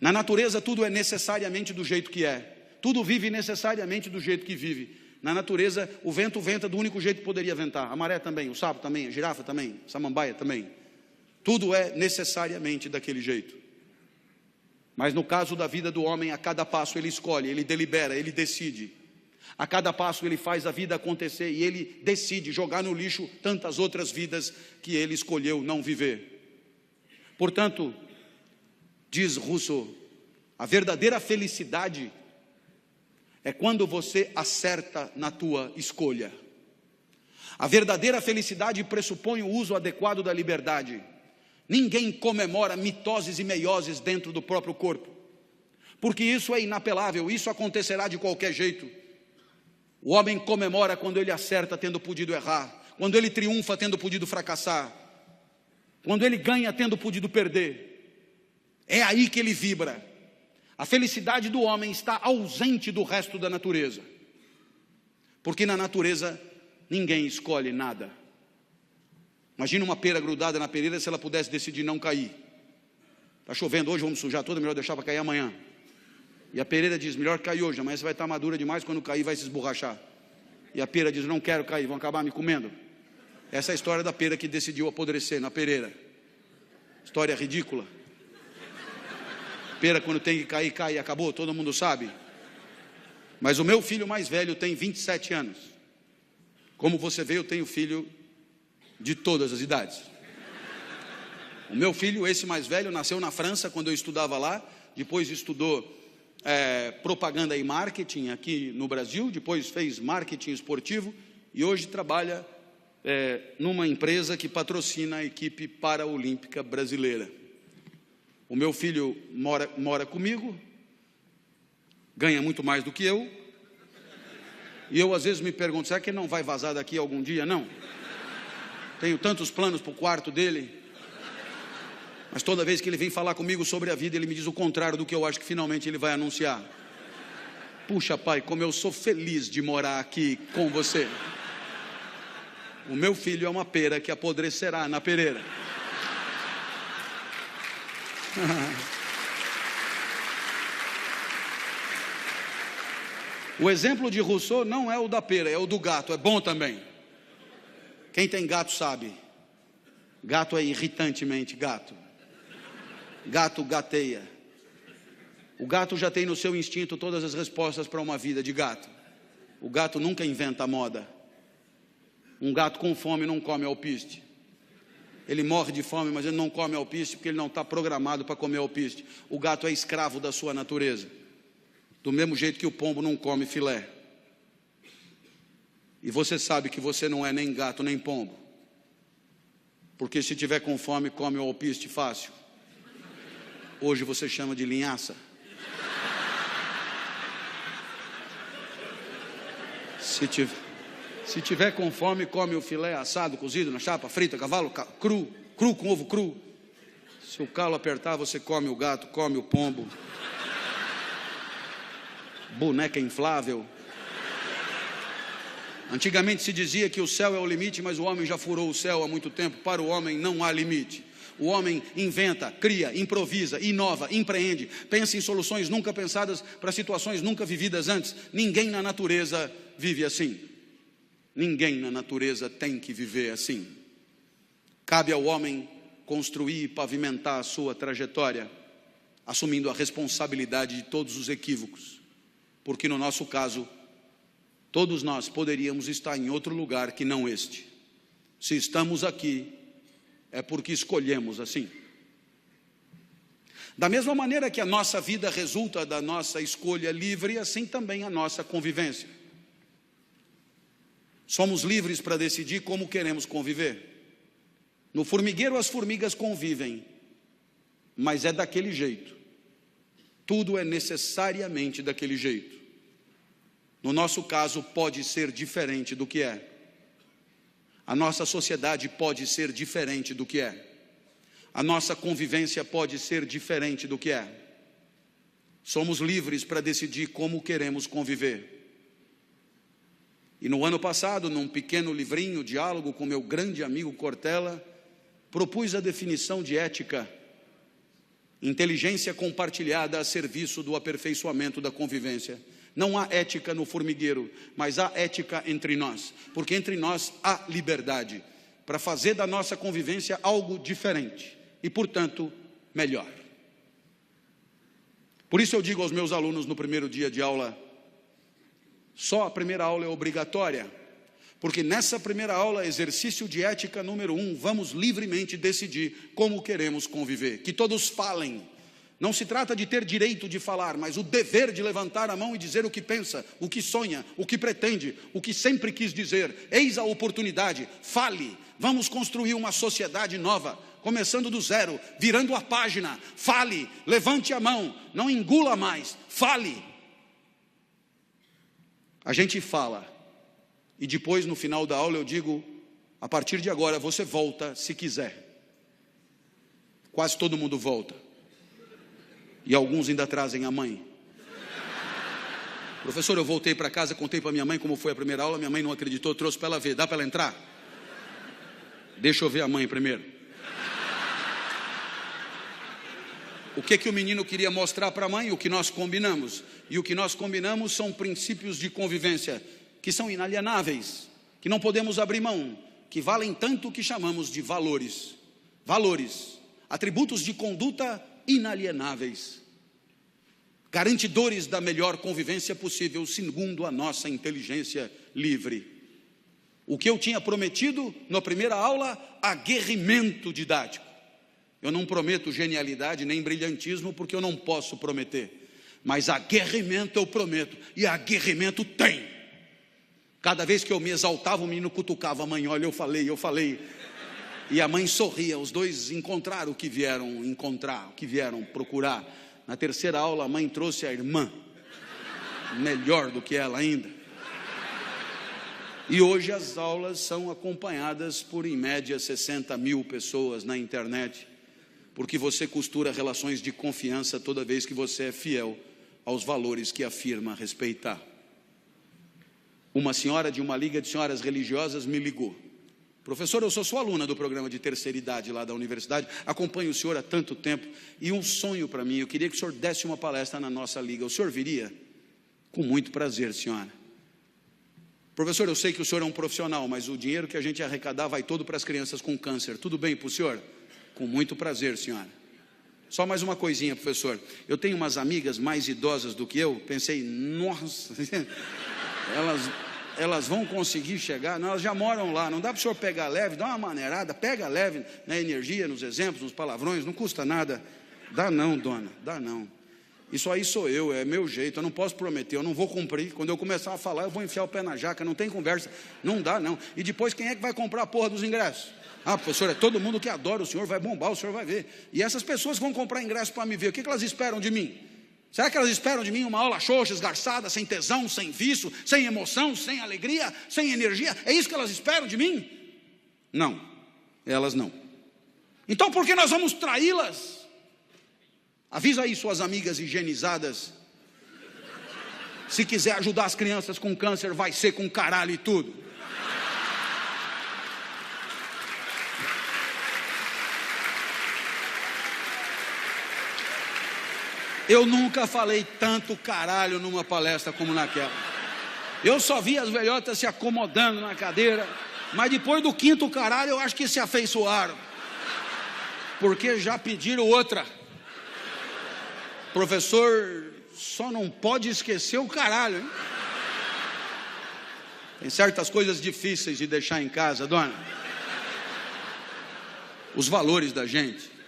Na natureza tudo é necessariamente do jeito que é, tudo vive necessariamente do jeito que vive. Na natureza, o vento venta do único jeito que poderia ventar. A maré também, o sapo também, a girafa também, a samambaia também. Tudo é necessariamente daquele jeito. Mas no caso da vida do homem, a cada passo ele escolhe, ele delibera, ele decide. A cada passo ele faz a vida acontecer e ele decide jogar no lixo tantas outras vidas que ele escolheu não viver. Portanto, diz Rousseau, a verdadeira felicidade é quando você acerta na tua escolha. A verdadeira felicidade pressupõe o uso adequado da liberdade. Ninguém comemora mitoses e meioses dentro do próprio corpo, porque isso é inapelável, isso acontecerá de qualquer jeito. O homem comemora quando ele acerta tendo podido errar, quando ele triunfa tendo podido fracassar, quando ele ganha tendo podido perder. É aí que ele vibra. A felicidade do homem está ausente do resto da natureza, porque na natureza ninguém escolhe nada. Imagina uma pera grudada na pereira se ela pudesse decidir não cair. Está chovendo hoje, vamos sujar toda, melhor deixar para cair amanhã. E a pereira diz, melhor cair hoje, amanhã você vai estar madura demais, quando cair vai se esborrachar. E a pera diz, não quero cair, vão acabar me comendo. Essa é a história da pera que decidiu apodrecer na pereira. História ridícula. Pera quando tem que cair, cai, acabou, todo mundo sabe. Mas o meu filho mais velho tem 27 anos. Como você vê, eu tenho filho de todas as idades. O meu filho, esse mais velho, nasceu na França quando eu estudava lá, depois estudou propaganda e marketing aqui no Brasil, depois fez marketing esportivo e hoje trabalha numa empresa que patrocina a equipe paraolímpica brasileira. O meu filho mora comigo, ganha muito mais do que eu, e eu às vezes me pergunto, será que ele não vai vazar daqui algum dia? Não. Tenho tantos planos para o quarto dele, mas toda vez que ele vem falar comigo sobre a vida, ele me diz o contrário do que eu acho que finalmente ele vai anunciar. Puxa, pai, como eu sou feliz de morar aqui com você. O meu filho é uma pera que apodrecerá na pereira. O exemplo de Rousseau não é o da pera, é o do gato, é bom também. Quem tem gato sabe. Gato é irritantemente gato. Gato gateia. O gato já tem no seu instinto todas as respostas para uma vida de gato. O gato nunca inventa moda. Um gato com fome não come alpiste. Ele morre de fome, mas ele não come alpiste porque ele não está programado para comer alpiste. O gato é escravo da sua natureza. Do mesmo jeito que o pombo não come filé. E você sabe que você não é nem gato nem pombo. Porque se tiver com fome, come o alpiste fácil. Hoje você chama de linhaça. Se tiver com fome, come o filé assado, cozido na chapa, frita, cavalo, cru com ovo cru. Se o calo apertar, você come o gato, come o pombo. Boneca inflável. Antigamente se dizia que o céu é o limite, mas o homem já furou o céu há muito tempo. Para o homem não há limite. O homem inventa, cria, improvisa, inova, empreende, pensa em soluções nunca pensadas para situações nunca vividas antes. Ninguém na natureza vive assim. Ninguém na natureza tem que viver assim. Cabe ao homem construir e pavimentar a sua trajetória, assumindo a responsabilidade de todos os equívocos. Porque no nosso caso, todos nós poderíamos estar em outro lugar que não este. Se estamos aqui, é porque escolhemos assim. Da mesma maneira que a nossa vida resulta da nossa escolha livre, assim também a nossa convivência. Somos livres para decidir como queremos conviver. No formigueiro as formigas convivem, mas é daquele jeito. Tudo é necessariamente daquele jeito. No nosso caso pode ser diferente do que é. A nossa sociedade pode ser diferente do que é. A nossa convivência pode ser diferente do que é. Somos livres para decidir como queremos conviver. E no ano passado, num pequeno livrinho, diálogo com meu grande amigo Cortella, propus a definição de ética: inteligência compartilhada a serviço do aperfeiçoamento da convivência. Não há ética no formigueiro, mas há ética entre nós, porque entre nós há liberdade para fazer da nossa convivência algo diferente e, portanto, melhor. Por isso eu digo aos meus alunos no primeiro dia de aula, só a primeira aula é obrigatória, porque nessa primeira aula, exercício de ética número 1, vamos livremente decidir como queremos conviver. Que todos falem. Não se trata de ter direito de falar, mas o dever de levantar a mão e dizer o que pensa, o que sonha, o que pretende, o que sempre quis dizer. Eis a oportunidade, fale. Vamos construir uma sociedade nova, começando do zero, virando a página. Fale, levante a mão, não engula mais, fale. A gente fala. E depois, no final da aula, eu digo, a partir de agora, você volta se quiser. Quase todo mundo volta. E alguns ainda trazem a mãe. Professor, eu voltei para casa, contei para minha mãe como foi a primeira aula, minha mãe não acreditou, trouxe para ela ver. Dá para ela entrar? Deixa eu ver a mãe primeiro. O que o menino queria mostrar para a mãe? O que nós combinamos. E o que nós combinamos são princípios de convivência que são inalienáveis, que não podemos abrir mão, que valem tanto que chamamos de valores. Valores, atributos de conduta inalienáveis, garantidores da melhor convivência possível, segundo a nossa inteligência livre. O que eu tinha prometido na primeira aula, aguerrimento didático. Eu não prometo genialidade nem brilhantismo, porque eu não posso prometer, mas aguerrimento eu prometo, e aguerrimento tem. Cada vez que eu me exaltava, o menino cutucava a mãe, olha, eu falei, e a mãe sorria. Os dois encontraram o que vieram encontrar, o que vieram procurar. Na terceira aula, a mãe trouxe a irmã, melhor do que ela ainda. E hoje as aulas são acompanhadas por, em média, 60 mil pessoas na internet, porque você costura relações de confiança toda vez que você é fiel aos valores que afirma respeitar. Uma senhora de uma liga de senhoras religiosas me ligou. Professor, eu sou sua aluna do programa de terceira idade lá da universidade, acompanho o senhor há tanto tempo, e um sonho para mim, eu queria que o senhor desse uma palestra na nossa liga. O senhor viria? Com muito prazer, senhora. Professor, eu sei que o senhor é um profissional, mas o dinheiro que a gente arrecadar vai todo para as crianças com câncer. Tudo bem para o senhor? Com muito prazer, senhora. Só mais uma coisinha, professor. Eu tenho umas amigas mais idosas do que eu, pensei, nossa, elas vão conseguir chegar? Não, elas já moram lá, não dá para o senhor pegar leve, dá uma maneirada, pega leve na energia, nos exemplos, nos palavrões, não custa nada. Dá não, dona, dá não. Isso aí sou eu, é meu jeito, eu não posso prometer, eu não vou cumprir. Quando eu começar a falar, eu vou enfiar o pé na jaca, não tem conversa, não dá não. E depois quem é que vai comprar a porra dos ingressos? Ah, professor, é todo mundo que adora o senhor, vai bombar, o senhor vai ver. E essas pessoas que vão comprar ingresso para me ver, o que elas esperam de mim? Será que elas esperam de mim uma aula xoxa, esgarçada, sem tesão, sem vício, sem emoção, sem alegria, sem energia? É isso que elas esperam de mim? Não, elas não. Então por que nós vamos traí-las? Avisa aí suas amigas higienizadas. Se quiser ajudar as crianças com câncer, vai ser com caralho e tudo. Eu nunca falei tanto caralho numa palestra como naquela. Eu só vi as velhotas se acomodando na cadeira, mas depois do quinto caralho eu acho que se afeiçoaram, porque já pediram outra. Professor, só não pode esquecer o caralho, hein? Tem certas coisas difíceis de deixar em casa, dona. Os valores da gente.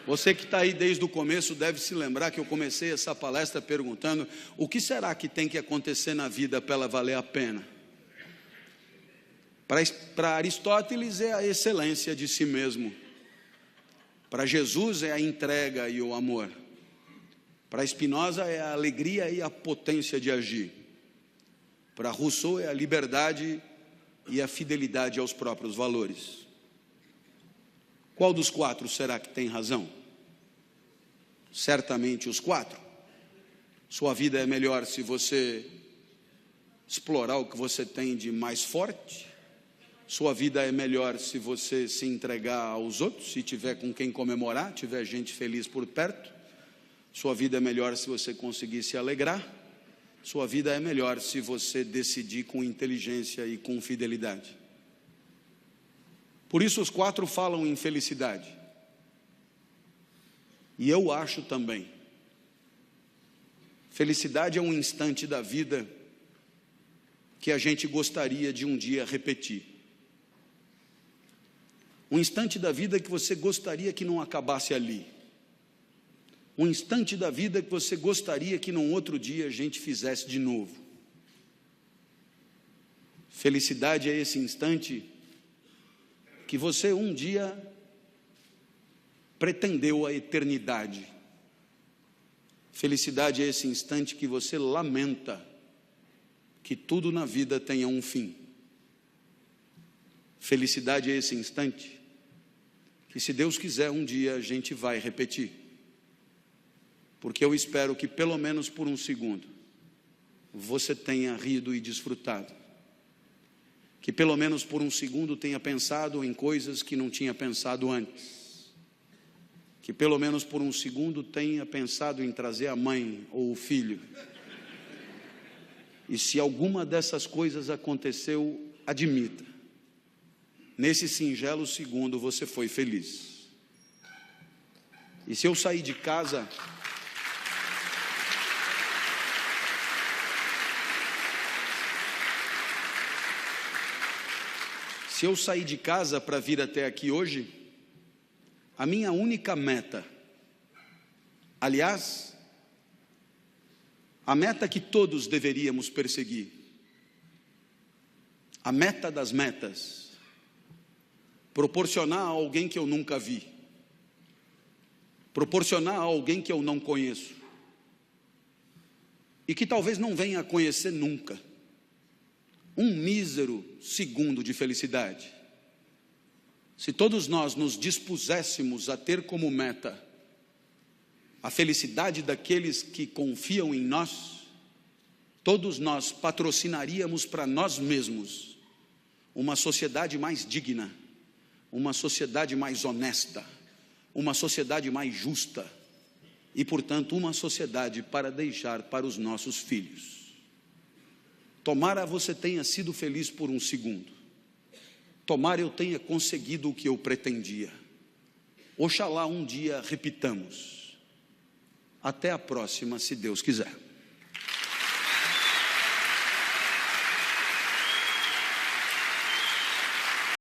Você que está aí desde o começo deve se lembrar que eu comecei essa palestra perguntando o que será que tem que acontecer na vida para ela valer a pena. Para Aristóteles é a excelência de si mesmo. Para Jesus é a entrega e o amor. Para Spinoza é a alegria e a potência de agir. Para Rousseau é a liberdade e a fidelidade aos próprios valores. Qual dos quatro será que tem razão? Certamente os quatro. Sua vida é melhor se você explorar o que você tem de mais forte. Sua vida é melhor se você se entregar aos outros, se tiver com quem comemorar, tiver gente feliz por perto. Sua vida é melhor se você conseguir se alegrar. Sua vida é melhor se você decidir com inteligência e com fidelidade. Por isso os 4 falam em felicidade. E eu acho também. Felicidade é um instante da vida que a gente gostaria de um dia repetir. Um instante da vida que você gostaria que não acabasse ali. Um instante da vida que você gostaria que num outro dia a gente fizesse de novo. Felicidade é esse instante que você um dia pretendeu a eternidade. Felicidade é esse instante que você lamenta que tudo na vida tenha um fim. Felicidade é esse instante que, se Deus quiser, um dia a gente vai repetir. Porque eu espero que pelo menos por um segundo você tenha rido e desfrutado. Que pelo menos por um segundo tenha pensado em coisas que não tinha pensado antes. Que pelo menos por um segundo tenha pensado em trazer a mãe ou o filho. E se alguma dessas coisas aconteceu, admita. Nesse singelo segundo você foi feliz. E se eu sair de casa... Se eu sair de casa para vir até aqui hoje, a minha única meta, aliás, a meta que todos deveríamos perseguir, a meta das metas, proporcionar a alguém que eu nunca vi, proporcionar a alguém que eu não conheço, e que talvez não venha a conhecer nunca, um mísero segundo de felicidade. Se todos nós nos dispuséssemos a ter como meta a felicidade daqueles que confiam em nós, todos nós patrocinaríamos para nós mesmos uma sociedade mais digna, uma sociedade mais honesta, uma sociedade mais justa e, portanto, uma sociedade para deixar para os nossos filhos. Tomara você tenha sido feliz por um segundo. Tomara eu tenha conseguido o que eu pretendia. Oxalá um dia repitamos. Até a próxima, se Deus quiser.